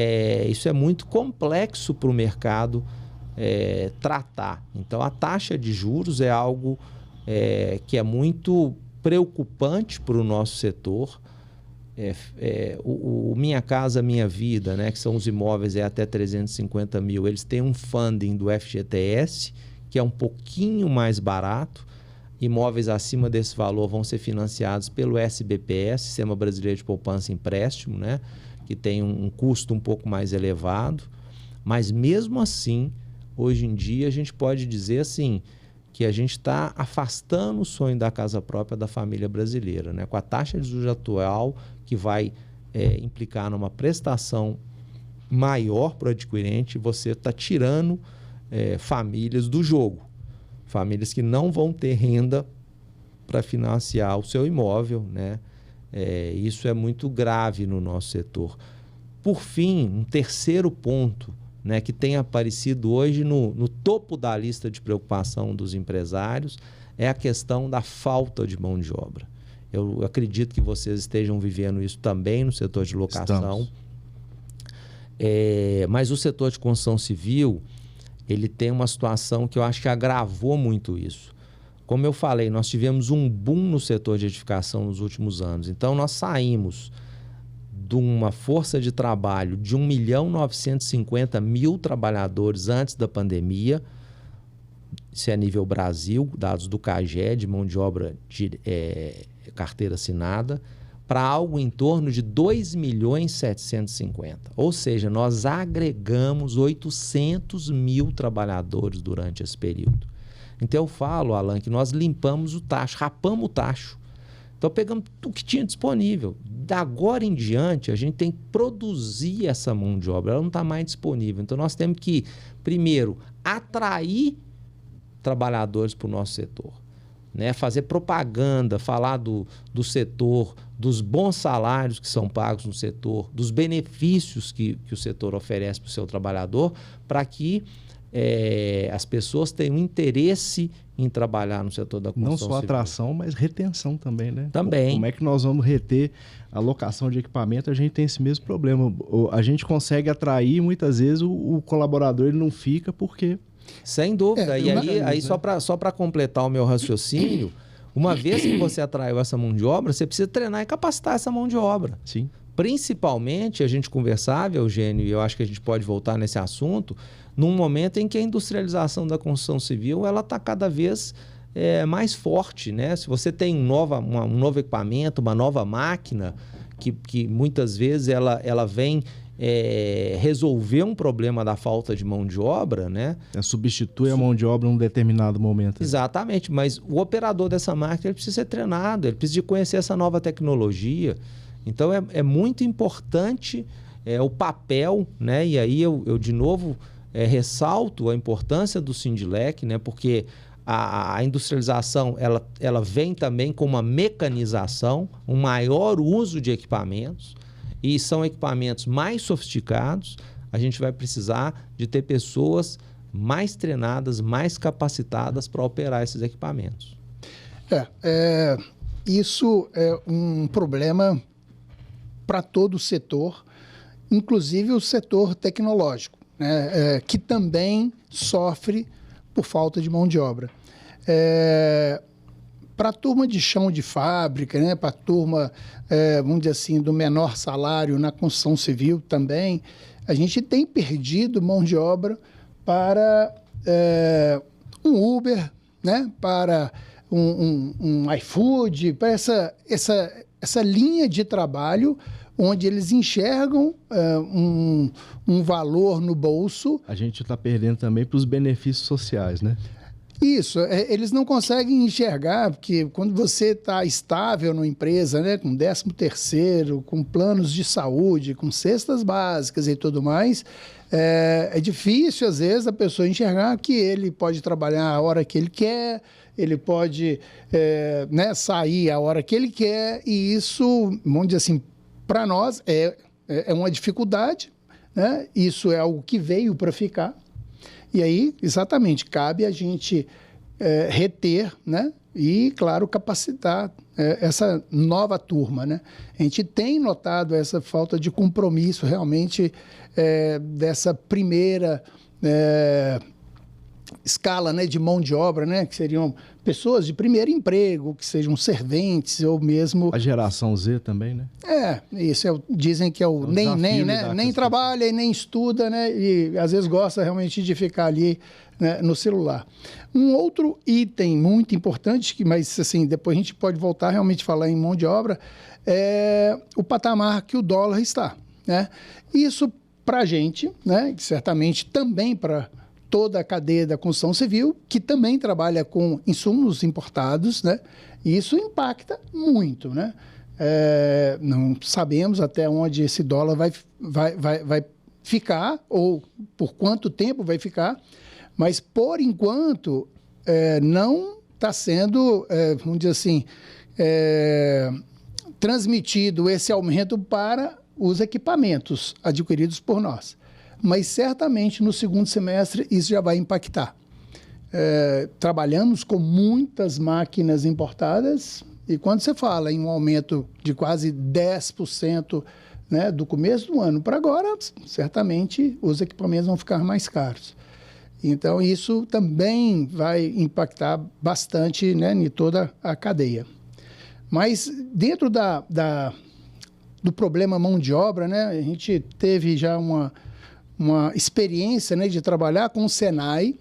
isso é muito complexo para o mercado tratar. Então, a taxa de juros é algo que é muito preocupante para o nosso setor. O Minha Casa Minha Vida, né, que são os imóveis até 350 mil, eles têm um funding do FGTS, que é um pouquinho mais barato. Imóveis acima desse valor vão ser financiados pelo SBPS, Sistema Brasileiro de Poupança e Empréstimo, né? Que tem um custo um pouco mais elevado. Mas mesmo assim, hoje em dia, a gente pode dizer assim, que a gente está afastando o sonho da casa própria da família brasileira, né? Com a taxa de juros atual, que vai implicar numa prestação maior para o adquirente, você está tirando famílias do jogo. Famílias que não vão ter renda para financiar o seu imóvel, né? Isso é muito grave no nosso setor. Por fim, um terceiro ponto né, que tem aparecido hoje no topo da lista de preocupação dos empresários é a questão da falta de mão de obra. Eu acredito que vocês estejam vivendo isso também no setor de locação. Mas o setor de construção civil, ele tem uma situação que eu acho que agravou muito isso. Como eu falei, nós tivemos um boom no setor de edificação nos últimos anos. Então, nós saímos de uma força de trabalho de 1.950.000 trabalhadores antes da pandemia, isso é nível Brasil, dados do CAGED, de mão de obra de carteira assinada, para algo em torno de 2.750.000. Ou seja, nós agregamos 800.000 trabalhadores durante esse período. Então eu falo, Alan, que nós limpamos o tacho, rapamos o tacho. Então pegamos o que tinha disponível. Da agora em diante, a gente tem que produzir essa mão de obra, ela não está mais disponível. Então nós temos que, primeiro, atrair trabalhadores para o nosso setor, né? Fazer propaganda, falar do setor, dos bons salários que são pagos no setor, dos benefícios que o setor oferece para o seu trabalhador, para que as pessoas tenham interesse em trabalhar no setor da construção civil. Não só atração, mas retenção também, né? Também. Como é que nós vamos reter a locação de equipamento? A gente tem esse mesmo problema. A gente consegue atrair, muitas vezes, o colaborador ele não fica porque... Sem dúvida. E aí só para completar o meu raciocínio, uma vez que você atraiu essa mão de obra, você precisa treinar e capacitar essa mão de obra. Sim. Principalmente, a gente conversava, Eugênio, e eu acho que a gente pode voltar nesse assunto, num momento em que a industrialização da construção civil ela está cada vez mais forte, né? Se você tem um novo equipamento, uma nova máquina, que muitas vezes ela vem resolver um problema da falta de mão de obra, né? Substitui a mão de obra em um determinado momento. Exatamente, mas o operador dessa máquina ele precisa ser treinado, ele precisa de conhecer essa nova tecnologia. Então é muito importante o papel, né? E aí eu de novo ressalto a importância do Sindilec, né? Porque a industrialização ela vem também com uma mecanização, um maior uso de equipamentos, e são equipamentos mais sofisticados. A gente vai precisar de ter pessoas mais treinadas, mais capacitadas para operar esses equipamentos. Isso é um problema para todo o setor, inclusive o setor tecnológico, né? Que também sofre por falta de mão de obra. Para a turma de chão de fábrica, né? Para a turma, vamos dizer assim, do menor salário na construção civil também, a gente tem perdido mão de obra para um Uber, né? Para um iFood, para essa linha de trabalho onde eles enxergam um valor no bolso. A gente está perdendo também para os benefícios sociais, né? Isso, eles não conseguem enxergar, porque quando você está estável numa empresa, né, com 13º, com planos de saúde, com cestas básicas e tudo mais, é difícil, às vezes, a pessoa enxergar que ele pode trabalhar a hora que ele quer, ele pode sair a hora que ele quer, e isso, vamos dizer assim, para nós é uma dificuldade, né? Isso é algo que veio para ficar. E aí, exatamente, cabe a gente reter, né? E, claro, capacitar essa nova turma, né? A gente tem notado essa falta de compromisso realmente dessa primeira escala, né, de mão de obra, né? Que seriam pessoas de primeiro emprego, que sejam serventes ou mesmo... A geração Z também, né? Isso dizem que é o nem trabalha e nem estuda, né? E às vezes gosta realmente de ficar ali, né, no celular. Um outro item muito importante, mas assim, depois a gente pode voltar realmente a falar em mão de obra, é o patamar que o dólar está, né? Isso para a gente, né? Certamente também para toda a cadeia da construção civil, que também trabalha com insumos importados, né? E isso impacta muito, né? Não sabemos até onde esse dólar vai ficar, ou por quanto tempo vai ficar, mas, por enquanto, não está sendo, vamos dizer assim, transmitido esse aumento para os equipamentos adquiridos por nós. mas certamente no segundo semestre isso já vai impactar. Trabalhamos com muitas máquinas importadas e quando você fala em um aumento de quase 10%, né, do começo do ano para agora, certamente os equipamentos vão ficar mais caros. Então, isso também vai impactar bastante, né, em toda a cadeia. Mas dentro do problema mão de obra, né, a gente teve já uma experiência, né, de trabalhar com o Senai.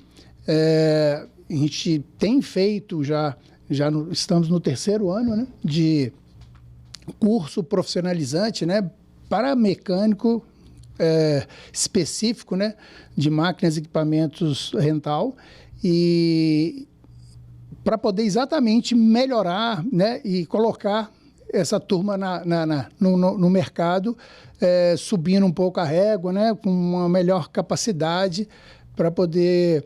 A gente tem feito estamos no 3º ano, né, de curso profissionalizante, né, para mecânico específico, né, de máquinas e equipamentos rental, e para poder exatamente melhorar, né, e colocar essa turma no mercado, subindo um pouco a régua, né, com uma melhor capacidade para poder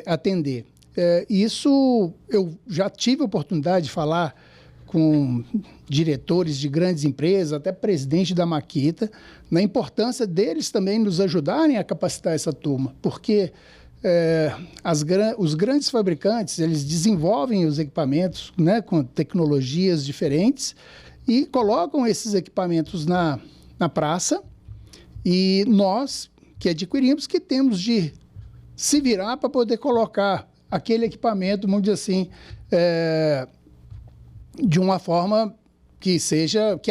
atender. Isso eu já tive a oportunidade de falar com diretores de grandes empresas, até presidente da Makita, na importância deles também nos ajudarem a capacitar essa turma, porque os grandes fabricantes, eles desenvolvem os equipamentos, né, com tecnologias diferentes e colocam esses equipamentos na praça, e nós que adquirimos que temos de se virar para poder colocar aquele equipamento, vamos dizer assim, de uma forma que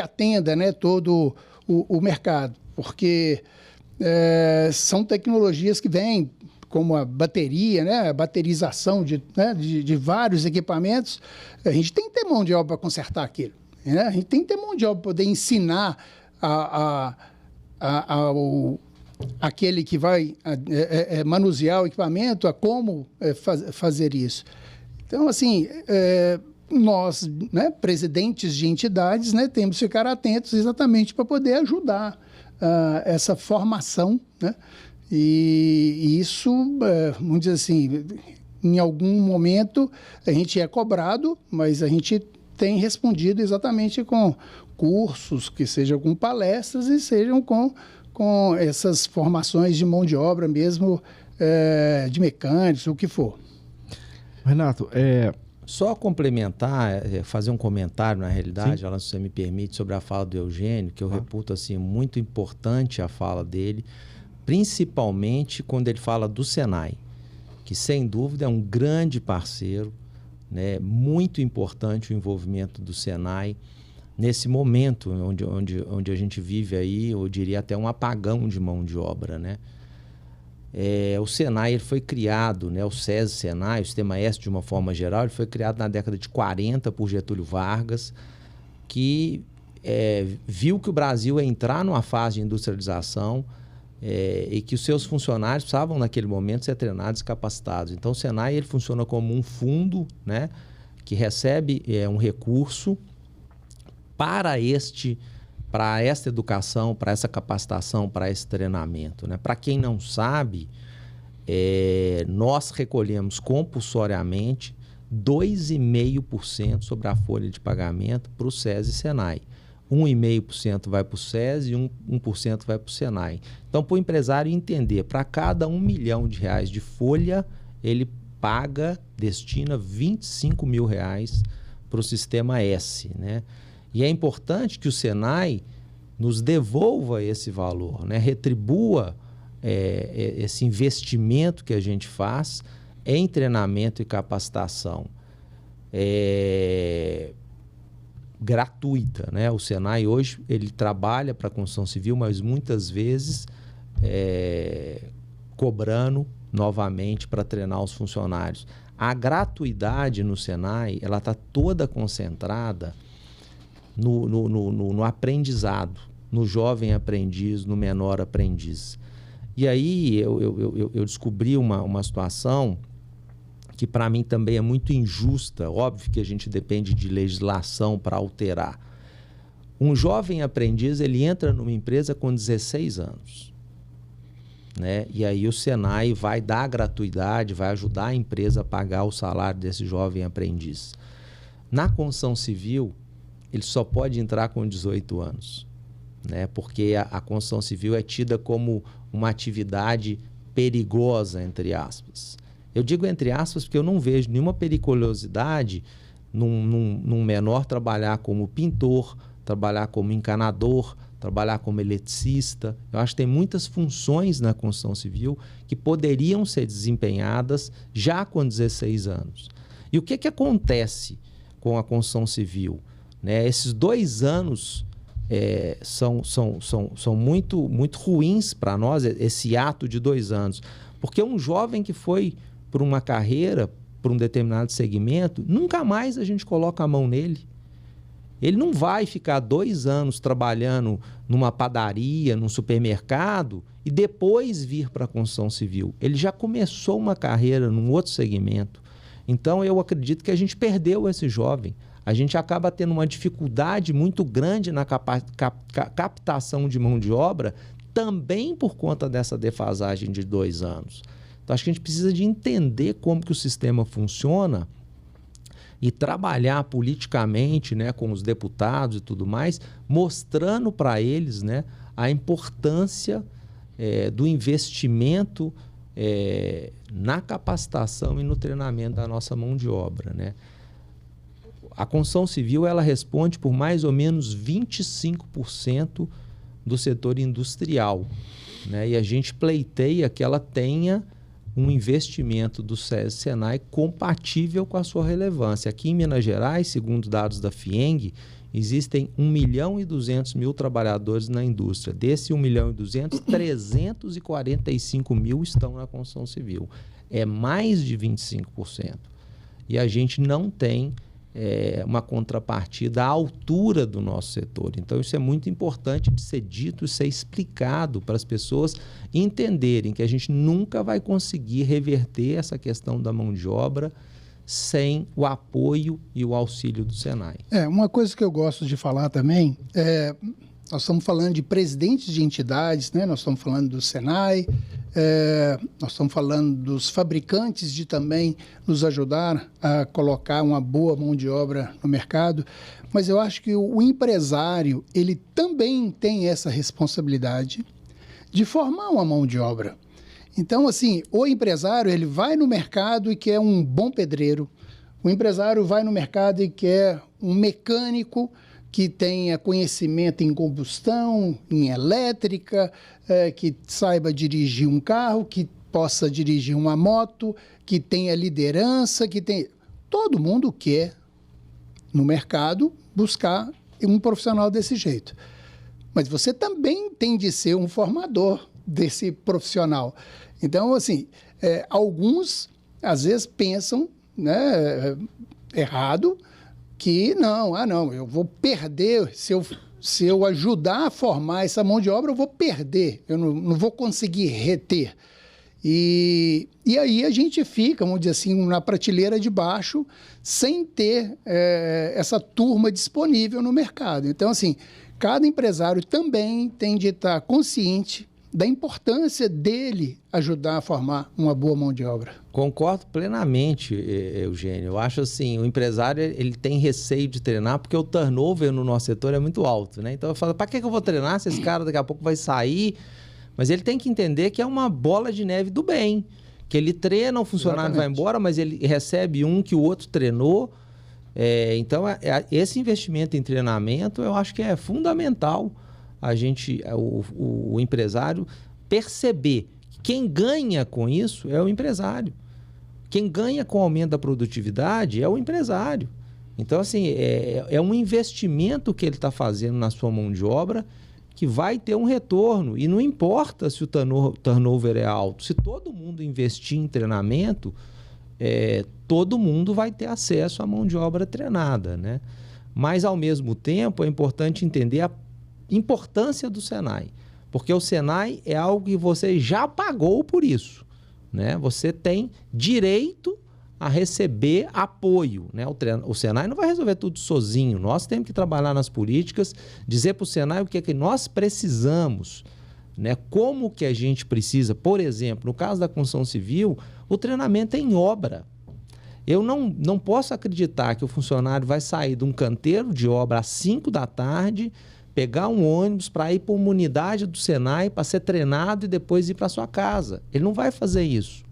atenda, né, todo o mercado, porque são tecnologias que vêm como a bateria, né, a baterização de vários equipamentos. A gente tem que ter mão de obra para consertar aquilo, né? A gente tem que ter mão de obra para poder ensinar aquele que vai manusear o equipamento a como fazer isso. Então, assim, nós, né, presidentes de entidades, né, temos que ficar atentos exatamente para poder ajudar essa formação, né? E isso, vamos dizer assim, em algum momento a gente é cobrado, mas a gente tem respondido exatamente com cursos, que sejam com palestras e sejam com essas formações de mão de obra mesmo, de mecânicos, o que for. Renato, Só complementar, fazer um comentário, na realidade, Alan, se você me permite, sobre a fala do Eugênio, que eu reputo assim, muito importante a fala dele, principalmente quando ele fala do Senai, que sem dúvida é um grande parceiro, né? Muito importante o envolvimento do Senai nesse momento onde a gente vive aí, eu diria até um apagão de mão de obra, né? O Senai ele foi criado, né, o SESI-Senai, o Sistema S de uma forma geral, ele foi criado na década de 40 por Getúlio Vargas, que viu que o Brasil ia entrar numa fase de industrialização e que os seus funcionários precisavam, naquele momento, ser treinados e capacitados. Então, o Senai ele funciona como um fundo, né, que recebe um recurso para esta educação, para essa capacitação, para esse treinamento, né? Para quem não sabe, nós recolhemos compulsoriamente 2,5% sobre a folha de pagamento para o SESI e Senai. 1,5% vai para o SESI e 1% vai para o Senai. Então, para o empresário entender, para cada R$1 milhão de folha, ele destina R$25 mil para o Sistema S, né? E é importante que o Senai nos devolva esse valor, né? Retribua esse investimento que a gente faz em treinamento e capacitação gratuita, né? O Senai hoje ele trabalha para a construção civil, mas muitas vezes cobrando novamente para treinar os funcionários. A gratuidade no Senai ela está toda concentrada no aprendizado, no jovem aprendiz, no menor aprendiz. E aí eu descobri uma situação que para mim também é muito injusta. Óbvio que a gente depende de legislação para alterar. Um jovem aprendiz, ele entra numa empresa com 16 anos. Né? E aí o Senai vai dar gratuidade, vai ajudar a empresa a pagar o salário desse jovem aprendiz. Na construção civil, ele só pode entrar com 18 anos. né? Porque a construção civil é tida como uma atividade perigosa, entre aspas. Eu digo entre aspas porque eu não vejo nenhuma periculosidade num menor trabalhar como pintor, trabalhar como encanador, trabalhar como eletricista. Eu acho que tem muitas funções na construção civil que poderiam ser desempenhadas já com 16 anos. E o que acontece com a construção civil? Né? Esses 2 anos são muito, muito ruins para nós, esse ato de 2 anos. Porque um jovem que foi por uma carreira, por um determinado segmento, nunca mais a gente coloca a mão nele. Ele não vai ficar 2 anos trabalhando numa padaria, num supermercado e depois vir para a construção civil. Ele já começou uma carreira num outro segmento. Então, eu acredito que a gente perdeu esse jovem. A gente acaba tendo uma dificuldade muito grande na captação de mão de obra, também por conta dessa defasagem de 2 anos. Então, acho que a gente precisa de entender como que o sistema funciona e trabalhar politicamente, né, com os deputados e tudo mais, mostrando para eles, né, a importância do investimento na capacitação e no treinamento da nossa mão de obra, né? A construção civil ela responde por mais ou menos 25% do setor industrial, né? E a gente pleiteia que ela tenha um investimento do SESI Senai compatível com a sua relevância. Aqui em Minas Gerais, segundo dados da FIENG, existem 1.200.000 trabalhadores na indústria. Desse 1.200.000, 345.000 estão na construção civil. É mais de 25%. E a gente não tem uma contrapartida à altura do nosso setor. Então, isso é muito importante de ser dito e ser explicado para as pessoas entenderem que a gente nunca vai conseguir reverter essa questão da mão de obra sem o apoio e o auxílio do Senai. Uma coisa que eu gosto de falar também nós estamos falando de presidentes de entidades, né? Nós estamos falando do Senai, nós estamos falando dos fabricantes de também nos ajudar a colocar uma boa mão de obra no mercado, mas eu acho que o empresário, ele também tem essa responsabilidade de formar uma mão de obra. Então, assim, o empresário, ele vai no mercado e quer um bom pedreiro, o empresário vai no mercado e quer um mecânico que tenha conhecimento em combustão, em elétrica, que saiba dirigir um carro, que possa dirigir uma moto, que tenha liderança, Todo mundo quer, no mercado, buscar um profissional desse jeito. Mas você também tem de ser um formador desse profissional. Então, assim, alguns, às vezes, pensam, né, errado, que não, eu vou perder, se eu ajudar a formar essa mão de obra, eu vou perder, eu não vou conseguir reter. E aí a gente fica, vamos dizer assim, na prateleira de baixo, sem ter essa turma disponível no mercado. Então, assim, cada empresário também tem de estar consciente da importância dele ajudar a formar uma boa mão de obra. Concordo plenamente, Eugênio. Eu acho assim, o empresário ele tem receio de treinar porque o turnover no nosso setor é muito alto, né? Então eu falo, para que eu vou treinar se esse cara daqui a pouco vai sair? Mas ele tem que entender que é uma bola de neve do bem, que ele treina, o funcionário vai embora, mas ele recebe um que o outro treinou. Então, esse investimento em treinamento, eu acho que é fundamental o empresário perceber que quem ganha com isso é o empresário. Quem ganha com o aumento da produtividade é o empresário. Então, assim, é um investimento que ele está fazendo na sua mão de obra que vai ter um retorno. E não importa se o turnover é alto. Se todo mundo investir em treinamento, todo mundo vai ter acesso à mão de obra treinada, né? Mas, ao mesmo tempo, é importante entender a importância do Senai, porque o Senai é algo que você já pagou por isso, né? Você tem direito a receber apoio, né? O Senai não vai resolver tudo sozinho, nós temos que trabalhar nas políticas, dizer para o Senai o que é que nós precisamos, né? Como que a gente precisa, por exemplo, no caso da construção civil, o treinamento é em obra. Eu não posso acreditar que o funcionário vai sair de um canteiro de obra às 5 da tarde, pegar um ônibus para ir para uma unidade do Senai para ser treinado e depois ir para sua casa. Ele não vai fazer isso.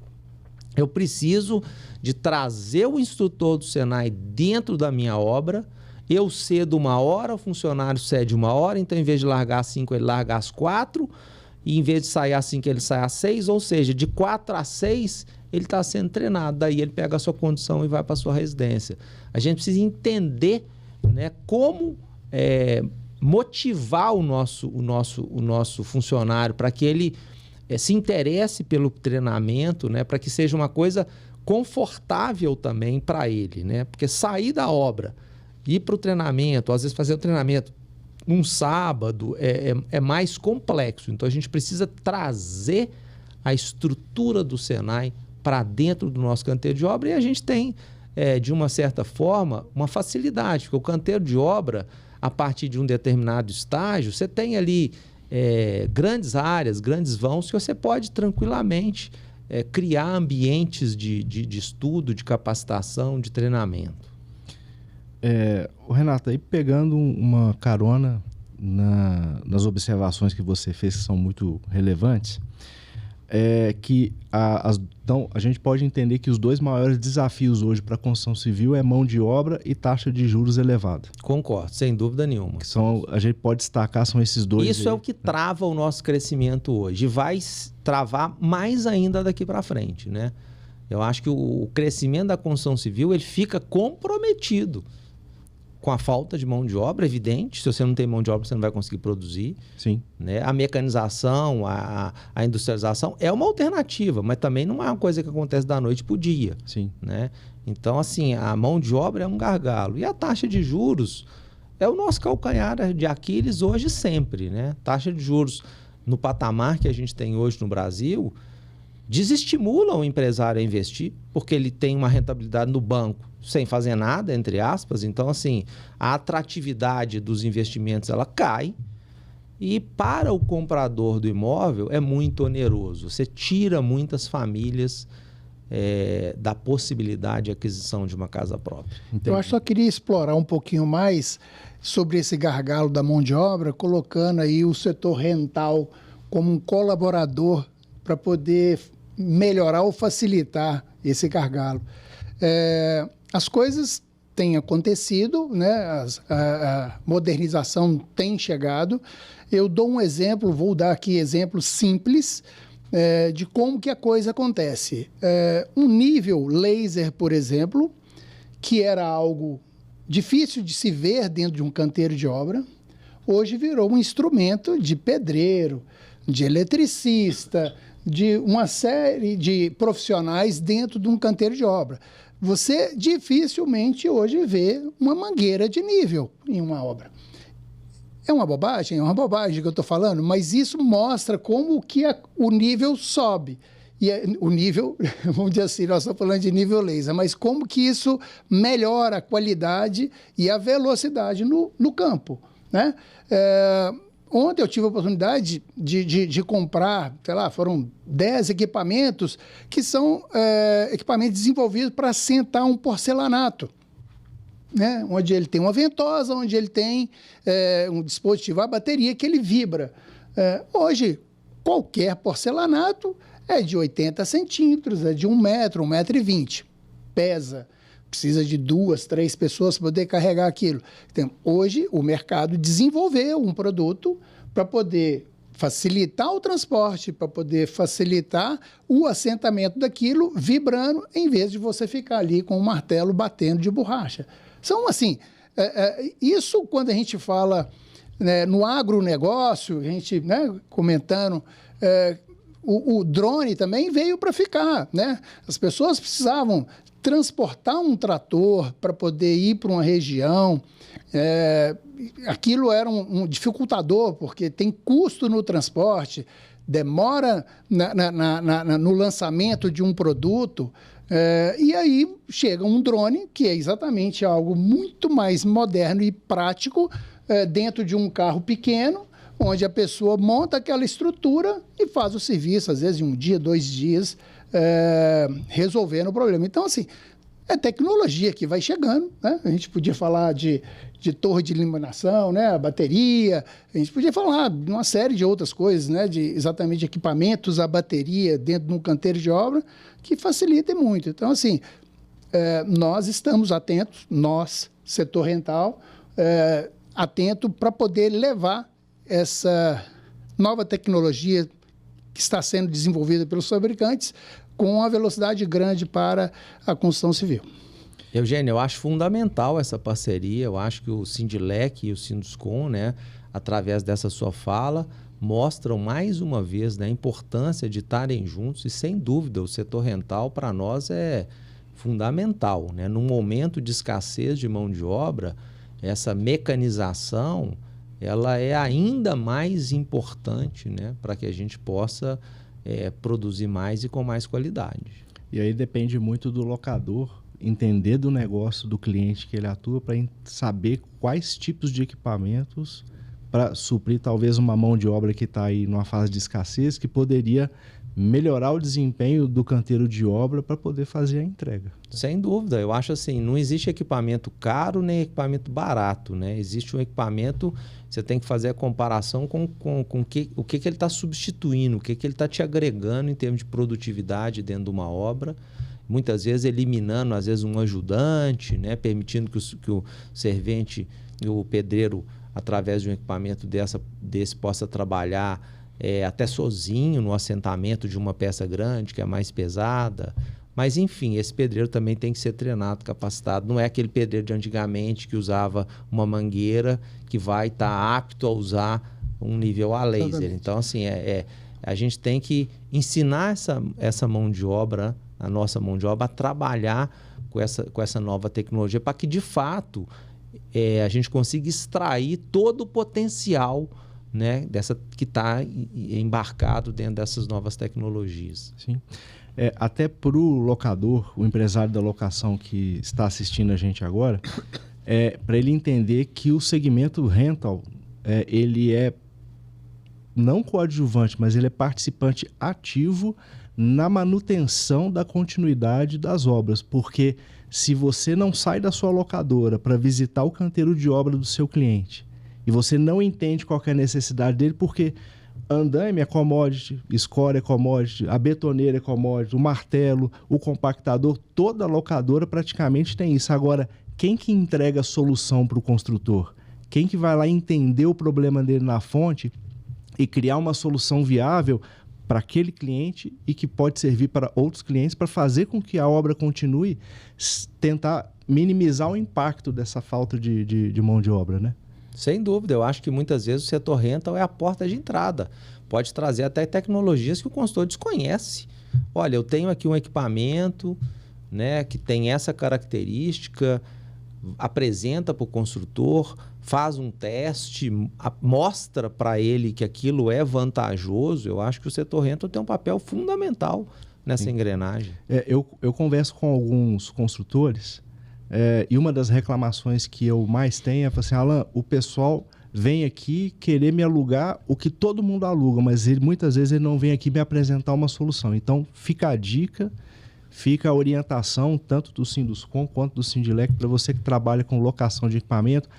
Eu preciso de trazer o instrutor do Senai dentro da minha obra. Eu cedo 1 hora, o funcionário cede 1 hora, então em vez de largar às 5, ele larga às 4, e em vez de sair às 5, ele sai às 6, ou seja, de 4 às 6, ele está sendo treinado. Daí ele pega a sua condição e vai para a sua residência. A gente precisa entender, né, como motivar o nosso funcionário para que ele se interesse pelo treinamento, né, para que seja uma coisa confortável também para ele, né? Porque sair da obra, ir para o treinamento, às vezes fazer o treinamento um sábado é mais complexo. Então a gente precisa trazer a estrutura do Senai para dentro do nosso canteiro de obra, e a gente tem, de uma certa forma, uma facilidade, porque o canteiro de obra, a partir de um determinado estágio, você tem ali grandes áreas, grandes vãos, que você pode tranquilamente criar ambientes de estudo, de capacitação, de treinamento. Renato, aí pegando uma carona nas observações que você fez, que são muito relevantes, então a gente pode entender que os 2 maiores desafios hoje para a construção civil é mão de obra e taxa de juros elevada. Concordo, sem dúvida nenhuma. A gente pode destacar, são esses 2. Isso é o que trava o nosso crescimento hoje, e vai travar mais ainda daqui para frente, né? Eu acho que o crescimento da construção civil, ele fica comprometido com a falta de mão de obra, evidente. Se você não tem mão de obra, você não vai conseguir produzir. Sim. Né? A mecanização, a industrialização é uma alternativa, mas também não é uma coisa que acontece da noite para o dia. Sim. Né? Então, assim, a mão de obra é um gargalo. E a taxa de juros é o nosso calcanhar de Aquiles hoje e sempre. Né? Taxa de juros no patamar que a gente tem hoje no Brasil desestimula o empresário a investir, porque ele tem uma rentabilidade no banco sem fazer nada, entre aspas. Então, assim, a atratividade dos investimentos, ela cai, e para o comprador do imóvel é muito oneroso. Você tira muitas famílias da possibilidade de aquisição de uma casa própria. Entendi. Eu acho que só queria explorar um pouquinho mais sobre esse gargalo da mão de obra, colocando aí o setor rental como um colaborador para poder melhorar ou facilitar esse gargalo. As coisas têm acontecido, né? A modernização tem chegado. Eu dou um exemplo, vou dar aqui exemplos simples de como que a coisa acontece. Um nível laser, por exemplo, que era algo difícil de se ver dentro de um canteiro de obra, hoje virou um instrumento de pedreiro, de eletricista, de uma série de profissionais dentro de um canteiro de obra. Você dificilmente hoje vê uma mangueira de nível em uma obra. É uma bobagem que eu estou falando, mas isso mostra como que o nível sobe. E o nível, vamos dizer assim, nós estamos falando de nível laser, mas como que isso melhora a qualidade e a velocidade no campo, né? Ontem eu tive a oportunidade de comprar, sei lá, foram 10 equipamentos que são equipamentos desenvolvidos para assentar um porcelanato, né? Onde ele tem uma ventosa, onde ele tem um dispositivo, a bateria que ele vibra. Hoje, qualquer porcelanato é de 80 centímetros, é de 1 metro, 1,20 m. Pesa. Precisa de 2, 3 pessoas para poder carregar aquilo. Então, hoje, o mercado desenvolveu um produto para poder facilitar o transporte, para poder facilitar o assentamento daquilo, vibrando, em vez de você ficar ali com o martelo batendo de borracha. São assim, isso quando a gente fala no agronegócio, a gente comentando, o drone também veio para ficar, né? As pessoas precisavam transportar um trator para poder ir para uma região. Aquilo era um dificultador, porque tem custo no transporte, demora no lançamento de um produto, e aí chega um drone, que é exatamente algo muito mais moderno e prático, dentro de um carro pequeno, onde a pessoa monta aquela estrutura e faz o serviço, às vezes em 1 dia, 2 dias, resolvendo o problema. Então, assim, é tecnologia que vai chegando, né? A gente podia falar de de torre de iluminação, né? A bateria. A gente podia falar de uma série de outras coisas, né? De exatamente equipamentos, a bateria dentro de um canteiro de obra, que facilitem muito. Então, assim, nós estamos atentos, nós, setor rental, atento para poder levar essa nova tecnologia que está sendo desenvolvida pelos fabricantes com uma velocidade grande para a construção civil. Eugênio, eu acho fundamental essa parceria. Eu acho que o Sindilec e o Sinduscon, né, através dessa sua fala, mostram mais uma vez, né, a importância de estarem juntos. E, sem dúvida, o setor rental, para nós, é fundamental, né? Num momento de escassez de mão de obra, essa mecanização ela é ainda mais importante, né, para que a gente possa produzir mais e com mais qualidade. E aí depende muito do locador entender do negócio do cliente que ele atua para saber quais tipos de equipamentos para suprir talvez uma mão de obra que está aí numa fase de escassez, que poderia melhorar o desempenho do canteiro de obra para poder fazer a entrega. Sem dúvida, eu acho assim, não existe equipamento caro nem equipamento barato, né? Existe um equipamento, você tem que fazer a comparação com o que ele está substituindo, o que ele está te agregando em termos de produtividade dentro de uma obra, muitas vezes eliminando, às vezes, um ajudante, né? Permitindo que o servente, o pedreiro, através de um equipamento desse possa trabalhar até sozinho no assentamento de uma peça grande, que é mais pesada. Mas, enfim, esse pedreiro também tem que ser treinado, capacitado. Não é aquele pedreiro de antigamente que usava uma mangueira que vai estar apto a usar um nível a laser. Exatamente. Então, assim, a gente tem que ensinar essa mão de obra, a nossa mão de obra, a trabalhar com essa nova tecnologia para que, de fato, a gente consiga extrair todo o potencial, né, que está embarcado dentro dessas novas tecnologias. Sim. Até para o locador, o empresário da locação que está assistindo a gente agora, para ele entender que o segmento rental, ele é não coadjuvante, mas ele é participante ativo na manutenção da continuidade das obras, porque se você não sai da sua locadora para visitar o canteiro de obra do seu cliente e você não entende qual que é a necessidade dele, porque andaime é commodity, score é commodity, a betoneira é commodity, o martelo, o compactador, toda locadora praticamente tem isso. Agora, quem que entrega a solução para o construtor? Quem que vai lá entender o problema dele na fonte e criar uma solução viável para aquele cliente e que pode servir para outros clientes para fazer com que a obra continue, tentar minimizar o impacto dessa falta de mão de obra, né? Sem dúvida, eu acho que muitas vezes o setor rental é a porta de entrada. Pode trazer até tecnologias que o consultor desconhece. Olha, eu tenho aqui um equipamento, né, que tem essa característica, apresenta para o construtor, faz um teste, mostra para ele que aquilo é vantajoso. Eu acho que o setor rental tem um papel fundamental nessa engrenagem. Eu converso com alguns construtores e uma das reclamações que eu mais tenho é assim, Alan, o pessoal vem aqui querer me alugar o que todo mundo aluga, mas muitas vezes ele não vem aqui me apresentar uma solução. Então, fica a dica, fica a orientação, tanto do Sinduscon quanto do Sindilec, para você que trabalha com locação de equipamento,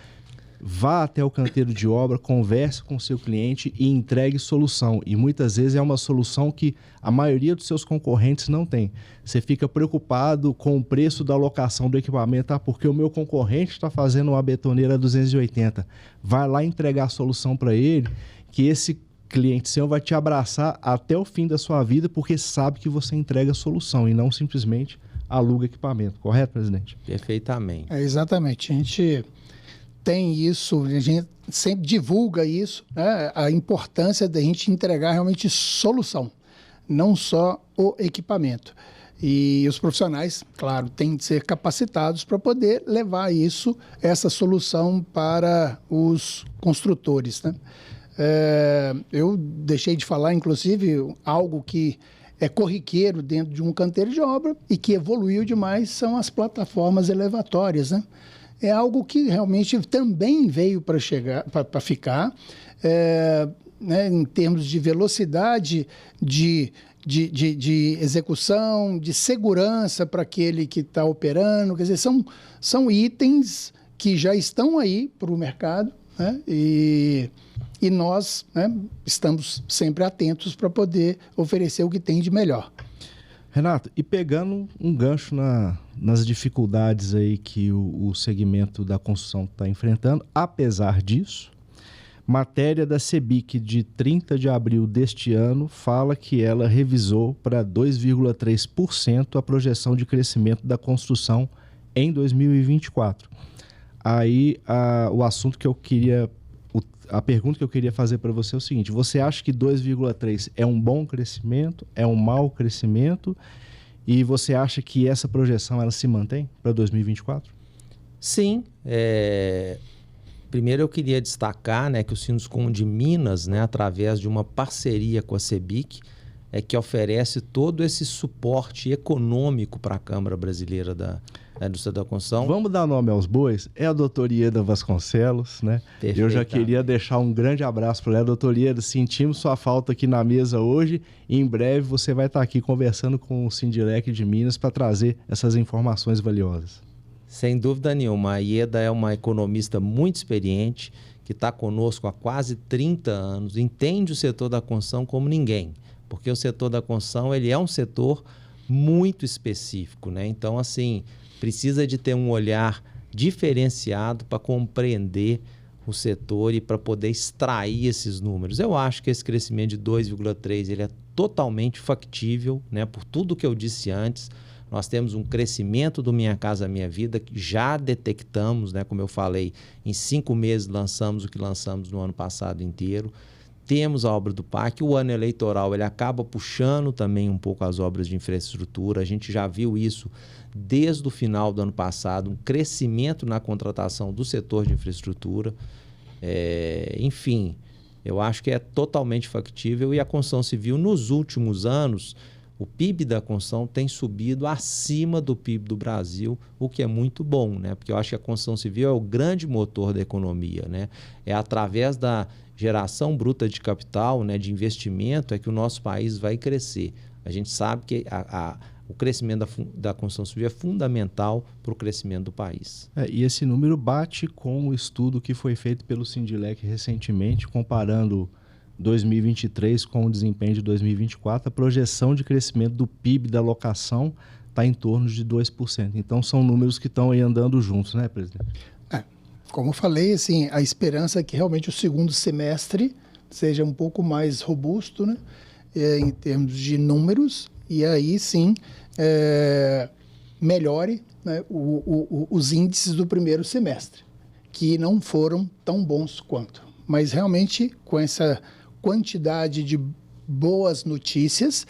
vá até o canteiro de obra, converse com o seu cliente e entregue solução. E muitas vezes é uma solução que a maioria dos seus concorrentes não tem. Você fica preocupado com o preço da locação do equipamento, porque o meu concorrente está fazendo uma betoneira 280. Vai lá entregar a solução para ele, que esse cliente seu vai te abraçar até o fim da sua vida, porque sabe que você entrega a solução e não simplesmente aluga equipamento. Correto, presidente? Perfeitamente. Exatamente. A gente tem isso, a gente sempre divulga isso, né? A importância da gente entregar realmente solução, não só o equipamento. E os profissionais, claro, têm de ser capacitados para poder levar essa solução para os construtores, né? Eu deixei de falar, inclusive, algo que é corriqueiro dentro de um canteiro de obra e que evoluiu demais, são as plataformas elevatórias, né? É algo que realmente também veio para ficar, né, em termos de velocidade, de execução, de segurança para aquele que está operando. Quer dizer, são itens que já estão aí para o mercado, né? E nós, né, estamos sempre atentos para poder oferecer o que tem de melhor. Renato, e pegando um gancho nas dificuldades aí que o segmento da construção está enfrentando, apesar disso, matéria da CEBIC de 30 de abril deste ano fala que ela revisou para 2,3% a projeção de crescimento da construção em 2024. Aí o assunto que eu queria, a pergunta que eu queria fazer para você é o seguinte: você acha que 2,3 é um bom crescimento, é um mau crescimento, e você acha que essa projeção ela se mantém para 2024? Sim. Primeiro eu queria destacar, né, que o Sinduscon de Minas, né, através de uma parceria com a CEBIC, que oferece todo esse suporte econômico para a Câmara Brasileira da Indústria da Construção. Vamos dar nome aos bois? É a doutora Ieda Vasconcelos, né? Eu já queria deixar um grande abraço para ela. Doutora Ieda, sentimos sua falta aqui na mesa hoje e em breve você vai estar aqui conversando com o Sindilec de Minas para trazer essas informações valiosas. Sem dúvida nenhuma, a Ieda é uma economista muito experiente, que está conosco há quase 30 anos, entende o setor da construção como ninguém, porque o setor da construção ele é um setor muito específico, né? Então, assim, precisa de ter um olhar diferenciado para compreender o setor e para poder extrair esses números. Eu acho que esse crescimento de 2,3 ele é totalmente factível, né? Por tudo que eu disse antes. Nós temos um crescimento do Minha Casa Minha Vida que já detectamos, né? Como eu falei, em 5 meses lançamos o que lançamos no ano passado inteiro. Temos a obra do PAC. O ano eleitoral ele acaba puxando também um pouco as obras de infraestrutura. A gente já viu isso desde o final do ano passado, um crescimento na contratação do setor de infraestrutura. Enfim, eu acho que é totalmente factível e a construção civil nos últimos anos... O PIB da construção tem subido acima do PIB do Brasil, o que é muito bom, né? Porque eu acho que a construção civil é o grande motor da economia, né? É através da geração bruta de capital, né, de investimento, é que o nosso país vai crescer. A gente sabe que o crescimento da construção civil é fundamental para o crescimento do país. E esse número bate com o estudo que foi feito pelo Sindilec recentemente, comparando 2023 com o desempenho de 2024, a projeção de crescimento do PIB da locação está em torno de 2%. Então, são números que estão aí andando juntos, né, presidente? Como eu falei, assim, a esperança é que realmente o segundo semestre seja um pouco mais robusto, né, em termos de números, e aí sim melhore, né, os índices do primeiro semestre, que não foram tão bons quanto. Mas realmente, com essa quantidade de boas notícias,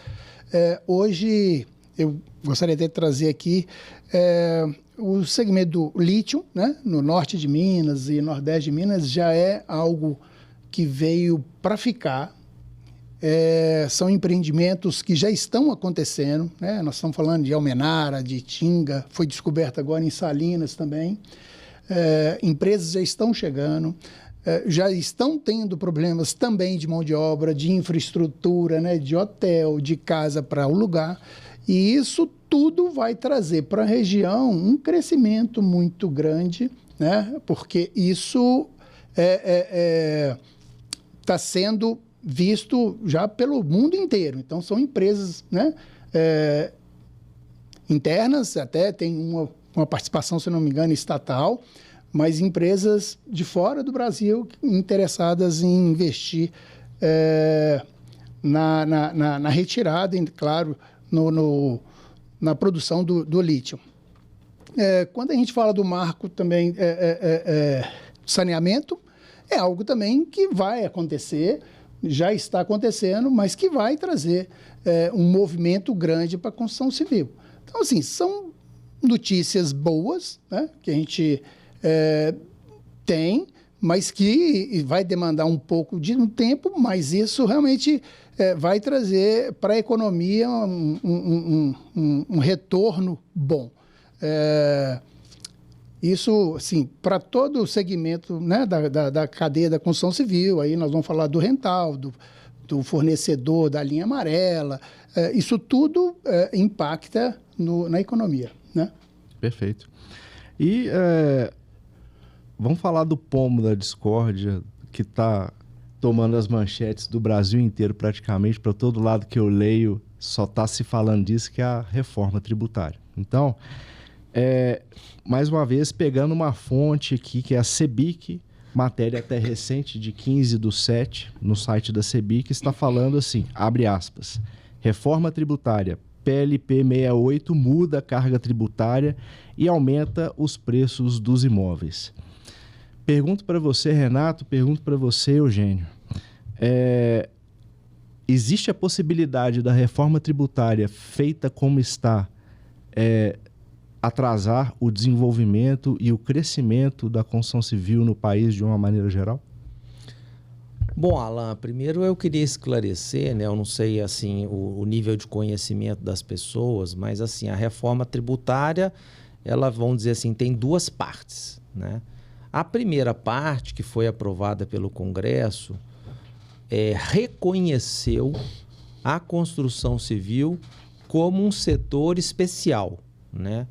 hoje eu gostaria de trazer aqui o segmento do lítio, né, no norte de Minas e nordeste de Minas, já é algo que veio para ficar. São empreendimentos que já estão acontecendo, né? Nós estamos falando de Almenara, de Itinga, foi descoberto agora em Salinas também. Empresas já estão chegando. Já estão tendo problemas também de mão de obra, de infraestrutura, né, de hotel, de casa para alugar. E isso tudo vai trazer para a região um crescimento muito grande, né, porque isso está sendo visto já pelo mundo inteiro. Então, são empresas, né, internas, até tem uma participação, se não me engano, estatal, mas empresas de fora do Brasil interessadas em investir na retirada, e, claro, na produção do lítio. Quando a gente fala do marco também saneamento, é algo também que vai acontecer, já está acontecendo, mas que vai trazer um movimento grande para a construção civil. Então, assim, são notícias boas, né, que a gente tem, mas que vai demandar um pouco de tempo, mas isso realmente vai trazer para a economia um retorno bom. Isso, assim, para todo o segmento, né, da cadeia da construção civil, aí nós vamos falar do rental, do fornecedor da linha amarela, isso tudo impacta na economia, né? Perfeito. E vamos falar do pomo da discórdia que está tomando as manchetes do Brasil inteiro praticamente, para todo lado que eu leio, só está se falando disso, que é a reforma tributária. Então, mais uma vez, pegando uma fonte aqui, que é a CEBIC, matéria até recente de 15/7, no site da CEBIC, está falando assim, abre aspas, reforma tributária, PLP 68 muda a carga tributária e aumenta os preços dos imóveis. Pergunto para você, Renato, pergunto para você, Eugênio, existe a possibilidade da reforma tributária feita como está atrasar o desenvolvimento e o crescimento da construção civil no país de uma maneira geral? Bom, Alan, primeiro eu queria esclarecer, né? Eu não sei assim o nível de conhecimento das pessoas, mas assim a reforma tributária, ela, vamos dizer assim, tem duas partes, né? A primeira parte, que foi aprovada pelo Congresso, reconheceu a construção civil como um setor especial, né?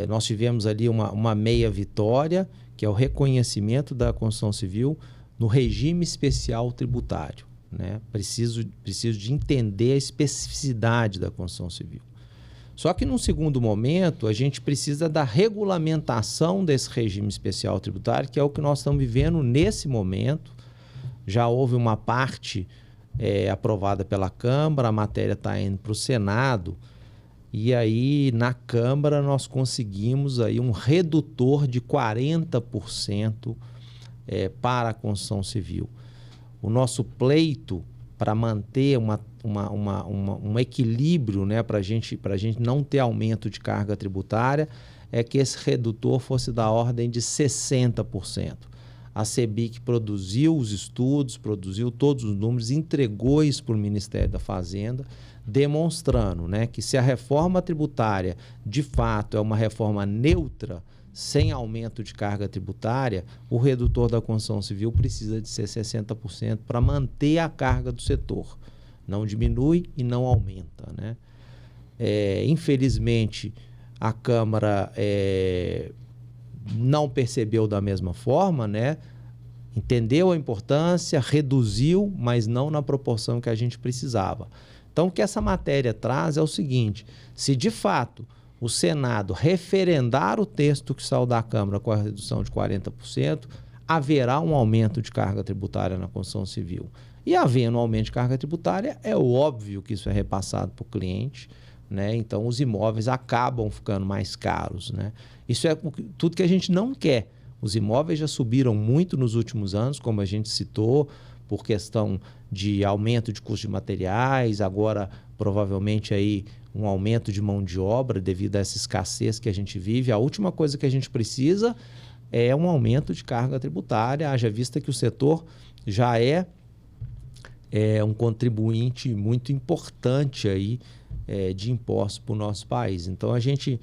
Nós tivemos ali uma meia vitória, que é o reconhecimento da construção civil no regime especial tributário, né? Preciso de entender a especificidade da construção civil. Só que, num segundo momento, a gente precisa da regulamentação desse regime especial tributário, que é o que nós estamos vivendo nesse momento. Já houve uma parte aprovada pela Câmara, a matéria está indo para o Senado, e aí na Câmara nós conseguimos aí um redutor de 40% para a construção civil. O nosso pleito para manter um equilíbrio, né, para a gente não ter aumento de carga tributária, é que esse redutor fosse da ordem de 60%. A CEBIC produziu os estudos, produziu todos os números, entregou isso para o Ministério da Fazenda, demonstrando, né, que se a reforma tributária de fato é uma reforma neutra, sem aumento de carga tributária, o redutor da construção civil precisa de ser 60% para manter a carga do setor. Não diminui e não aumenta, né? Infelizmente, a Câmara não percebeu da mesma forma, né? Entendeu a importância, reduziu, mas não na proporção que a gente precisava. Então, o que essa matéria traz é o seguinte: se de fato o Senado referendar o texto que saiu da Câmara com a redução de 40%, haverá um aumento de carga tributária na construção civil. E havendo um aumento de carga tributária, é óbvio que isso é repassado para o cliente, né? Então, os imóveis acabam ficando mais caros, né? Isso é tudo que a gente não quer. Os imóveis já subiram muito nos últimos anos, como a gente citou, por questão de aumento de custo de materiais, agora provavelmente aí um aumento de mão de obra devido a essa escassez que a gente vive. A última coisa que a gente precisa é um aumento de carga tributária, haja vista que o setor já é um contribuinte muito importante aí, de impostos para o nosso país. Então, a gente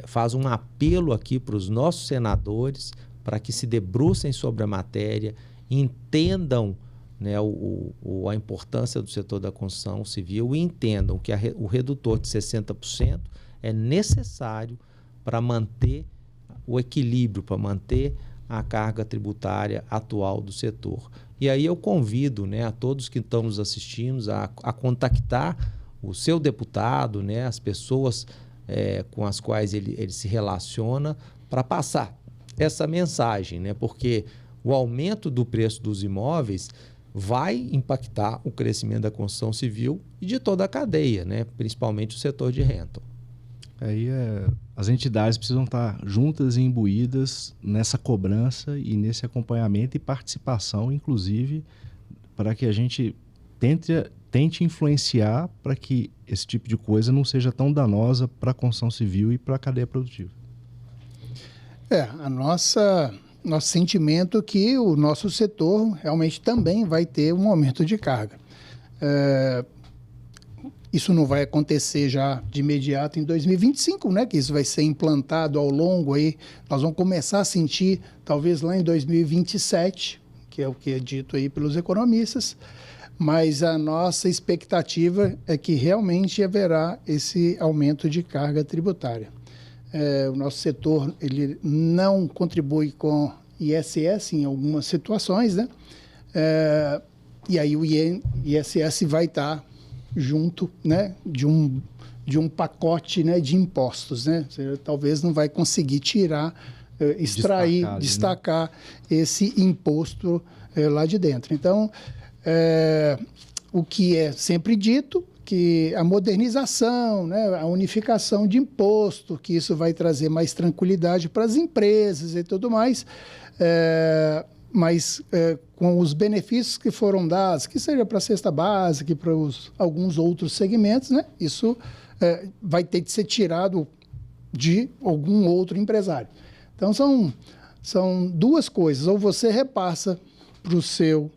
faz um apelo aqui para os nossos senadores para que se debrucem sobre a matéria, entendam, né, a importância do setor da construção civil e entendam que o redutor de 60% é necessário para manter o equilíbrio, para manter a carga tributária atual do setor. E aí eu convido, né, a todos que estão nos assistindo a contactar o seu deputado, né, as pessoas com as quais ele se relaciona, para passar essa mensagem, né, porque o aumento do preço dos imóveis vai impactar o crescimento da construção civil e de toda a cadeia, né, principalmente o setor de rental. Aí as entidades precisam estar juntas e imbuídas nessa cobrança e nesse acompanhamento e participação, inclusive, para que a gente tente influenciar para que esse tipo de coisa não seja tão danosa para a construção civil e para a cadeia produtiva. Nosso sentimento é que o nosso setor realmente também vai ter um aumento de carga. Isso não vai acontecer já de imediato em 2025, né? Que isso vai ser implantado ao longo aí. Nós vamos começar a sentir talvez lá em 2027, que é o que é dito aí pelos economistas. Mas a nossa expectativa é que realmente haverá esse aumento de carga tributária. o nosso setor ele não contribui com ISS em algumas situações, né? E aí o ISS vai estar junto, né, de um pacote, né, de impostos, né? Você talvez não vai conseguir tirar, extrair, destacar esse imposto lá de dentro. Então, o que é sempre dito, que a modernização, né, a unificação de imposto, que isso vai trazer mais tranquilidade para as empresas e tudo mais, mas com os benefícios que foram dados, que seja para a cesta básica e para alguns outros segmentos, né, isso vai ter de ser tirado de algum outro empresário. Então, são duas coisas. Ou você repassa para o seu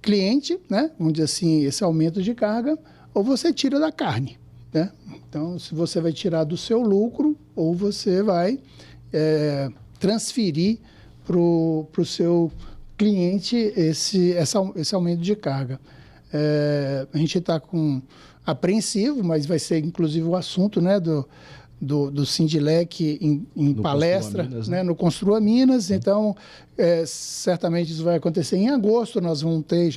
cliente, né, vamos dizer assim, esse aumento de carga, ou você tira da carne, né? Então, se você vai tirar do seu lucro, ou você vai transferir para o seu cliente esse aumento de carga. A gente está apreensivo, mas vai ser inclusive o assunto, né, do Sindilec em palestra, Minas, né, no Construa Minas. Então, certamente isso vai acontecer em agosto. Nós vamos ter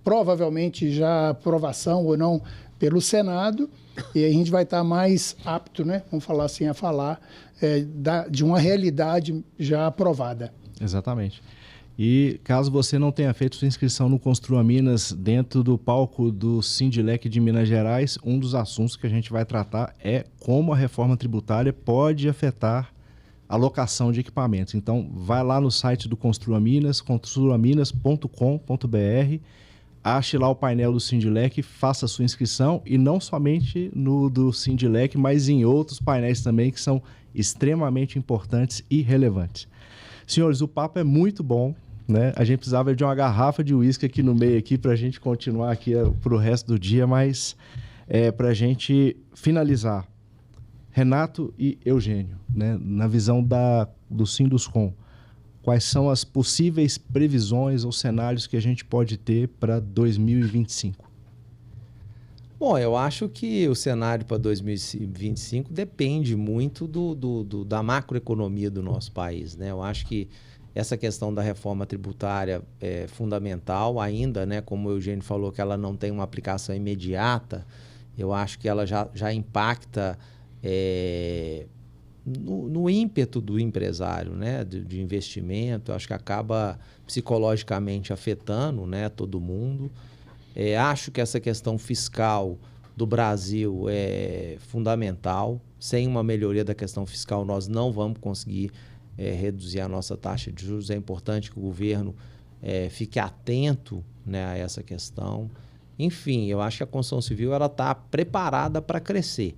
provavelmente já aprovação ou não pelo Senado, e a gente vai estar mais apto, né, vamos falar assim, a falar de uma realidade já aprovada. Exatamente. E caso você não tenha feito sua inscrição no Construa Minas dentro do palco do Sindilec de Minas Gerais, um dos assuntos que a gente vai tratar é como a reforma tributária pode afetar a locação de equipamentos. Então, vai lá no site do Construa Minas, construaminas.com.br, ache lá o painel do Sindilec, faça a sua inscrição, e não somente no do Sindilec, mas em outros painéis também que são extremamente importantes e relevantes. Senhores, o papo é muito bom, né? A gente precisava de uma garrafa de uísque aqui no meio aqui para a gente continuar aqui para o resto do dia, mas para a gente finalizar, Renato e Eugênio, né? Na visão do Sinduscom, quais são as possíveis previsões ou cenários que a gente pode ter para 2025? Bom, eu acho que o cenário para 2025 depende muito da macroeconomia do nosso país, né? Eu acho que essa questão da reforma tributária é fundamental ainda, né? Como o Eugênio falou, que ela não tem uma aplicação imediata, eu acho que ela já impacta no ímpeto do empresário, né? De investimento. Eu acho que acaba psicologicamente afetando, né, todo mundo. Acho que essa questão fiscal do Brasil é fundamental. Sem uma melhoria da questão fiscal, nós não vamos conseguir reduzir a nossa taxa de juros. É importante que o governo fique atento, né, a essa questão. Enfim, eu acho que a construção civil está preparada para crescer,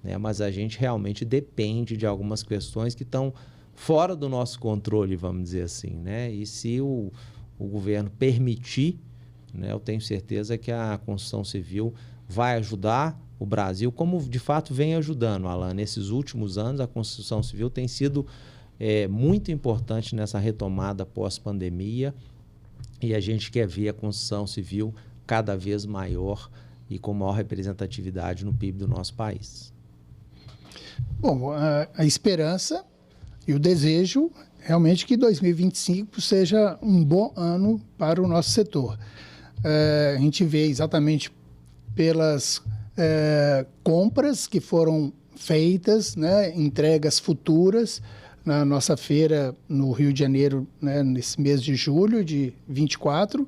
né? Mas a gente realmente depende de algumas questões que estão fora do nosso controle, vamos dizer assim, né? E se o governo permitir, né, eu tenho certeza que a construção civil vai ajudar o Brasil, como de fato vem ajudando, Alan. Nesses últimos anos, a construção civil tem sido muito importante nessa retomada pós-pandemia, e a gente quer ver a construção civil cada vez maior e com maior representatividade no PIB do nosso país. Bom, a esperança e o desejo realmente que 2025 seja um bom ano para o nosso setor. A gente vê exatamente pelas compras que foram feitas, né, entregas futuras na nossa feira no Rio de Janeiro, né, nesse mês de julho de 24,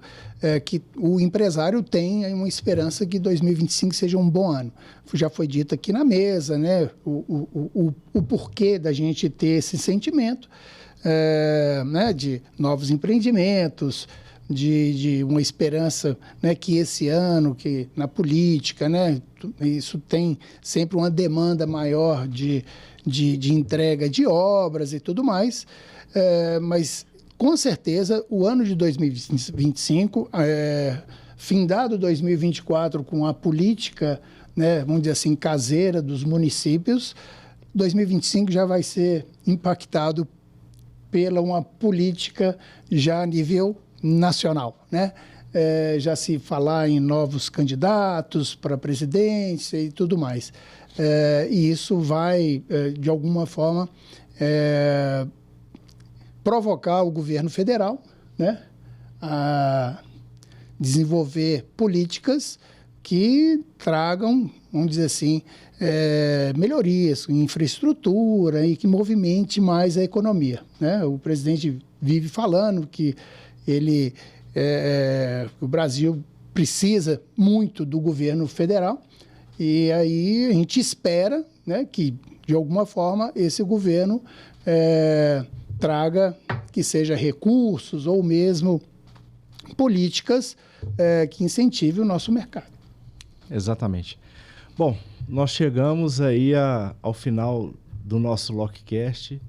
que o empresário tem uma esperança que 2025 seja um bom ano. Já foi dito aqui na mesa, né, o porquê da gente ter esse sentimento, né, de novos empreendimentos, de uma esperança, né, que esse ano, que na política, né, isso tem sempre uma demanda maior de entrega de obras e tudo mais, mas com certeza o ano de 2025, findado 2024 com a política, né, vamos dizer assim, caseira dos municípios, 2025 já vai ser impactado pela uma política já a nível nacional, né? Já se falar em novos candidatos para presidência e tudo mais. e isso vai, de alguma forma, provocar o governo federal, né, a desenvolver políticas que tragam, vamos dizer assim, melhorias em infraestrutura e que movimente mais a economia, né? O presidente vive falando que o Brasil precisa muito do governo federal e aí a gente espera, né, que, de alguma forma, esse governo traga, que seja recursos ou mesmo políticas que incentivem o nosso mercado. Exatamente. Bom, nós chegamos aí ao final do nosso LocCast.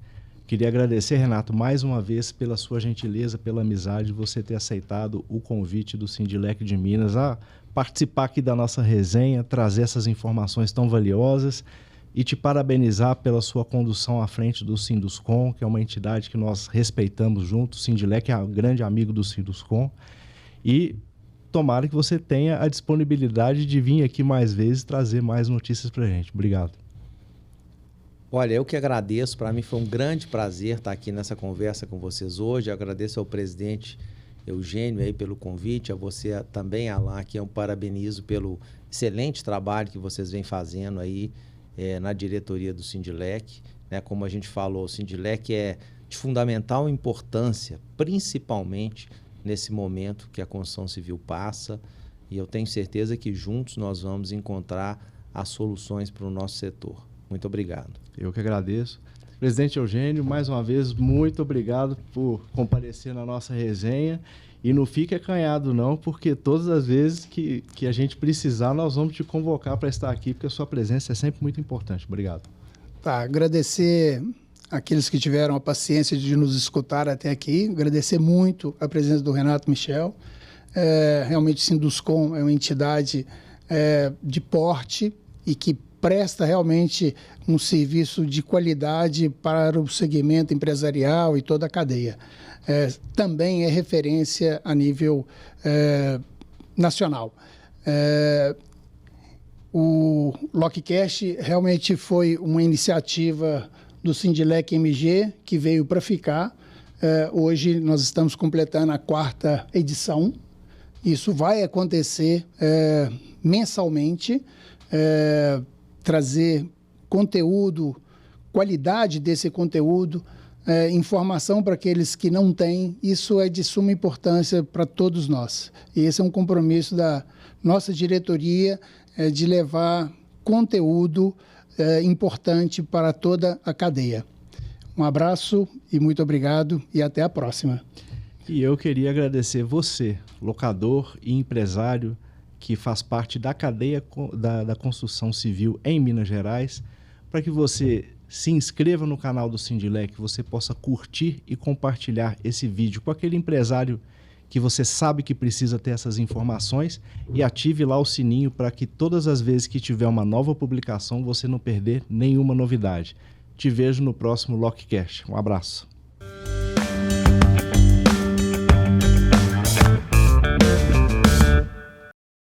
Queria agradecer, Renato, mais uma vez pela sua gentileza, pela amizade, você ter aceitado o convite do Sindilec de Minas a participar aqui da nossa resenha, trazer essas informações tão valiosas e te parabenizar pela sua condução à frente do Sinduscom, que é uma entidade que nós respeitamos junto. O Sindilec é um grande amigo do Sinduscom e tomara que você tenha a disponibilidade de vir aqui mais vezes trazer mais notícias para a gente. Obrigado. Olha, eu que agradeço. Para mim foi um grande prazer estar aqui nessa conversa com vocês hoje. Eu agradeço ao presidente Eugênio aí pelo convite, a você também, Alain, que eu parabenizo pelo excelente trabalho que vocês vêm fazendo aí na diretoria do Sindilec. Né? Como a gente falou, o Sindilec é de fundamental importância, principalmente nesse momento que a construção civil passa, e eu tenho certeza que juntos nós vamos encontrar as soluções para o nosso setor. Muito obrigado. Eu que agradeço. Presidente Eugênio, mais uma vez, muito obrigado por comparecer na nossa resenha. E não fique acanhado não, porque todas as vezes que a gente precisar, nós vamos te convocar para estar aqui, porque a sua presença é sempre muito importante. Obrigado. Tá, agradecer aqueles que tiveram a paciência de nos escutar até aqui, agradecer muito a presença do Renato Michel. Realmente, o Sinduscom é uma entidade de porte e que presta realmente um serviço de qualidade para o segmento empresarial e toda a cadeia. Também é referência a nível nacional. O LocCast realmente foi uma iniciativa do Sindilec MG, que veio para ficar. Hoje nós estamos completando a 4ª edição. Isso vai acontecer mensalmente, trazer conteúdo, qualidade desse conteúdo, informação para aqueles que não têm. Isso é de suma importância para todos nós. E esse é um compromisso da nossa diretoria, de levar conteúdo importante para toda a cadeia. Um abraço e muito obrigado e até a próxima. E eu queria agradecer você, locador e empresário que faz parte da cadeia da construção civil em Minas Gerais, para que você se inscreva no canal do Sindilec, que você possa curtir e compartilhar esse vídeo com aquele empresário que você sabe que precisa ter essas informações e ative lá o sininho para que todas as vezes que tiver uma nova publicação você não perder nenhuma novidade. Te vejo no próximo LocCast. Um abraço.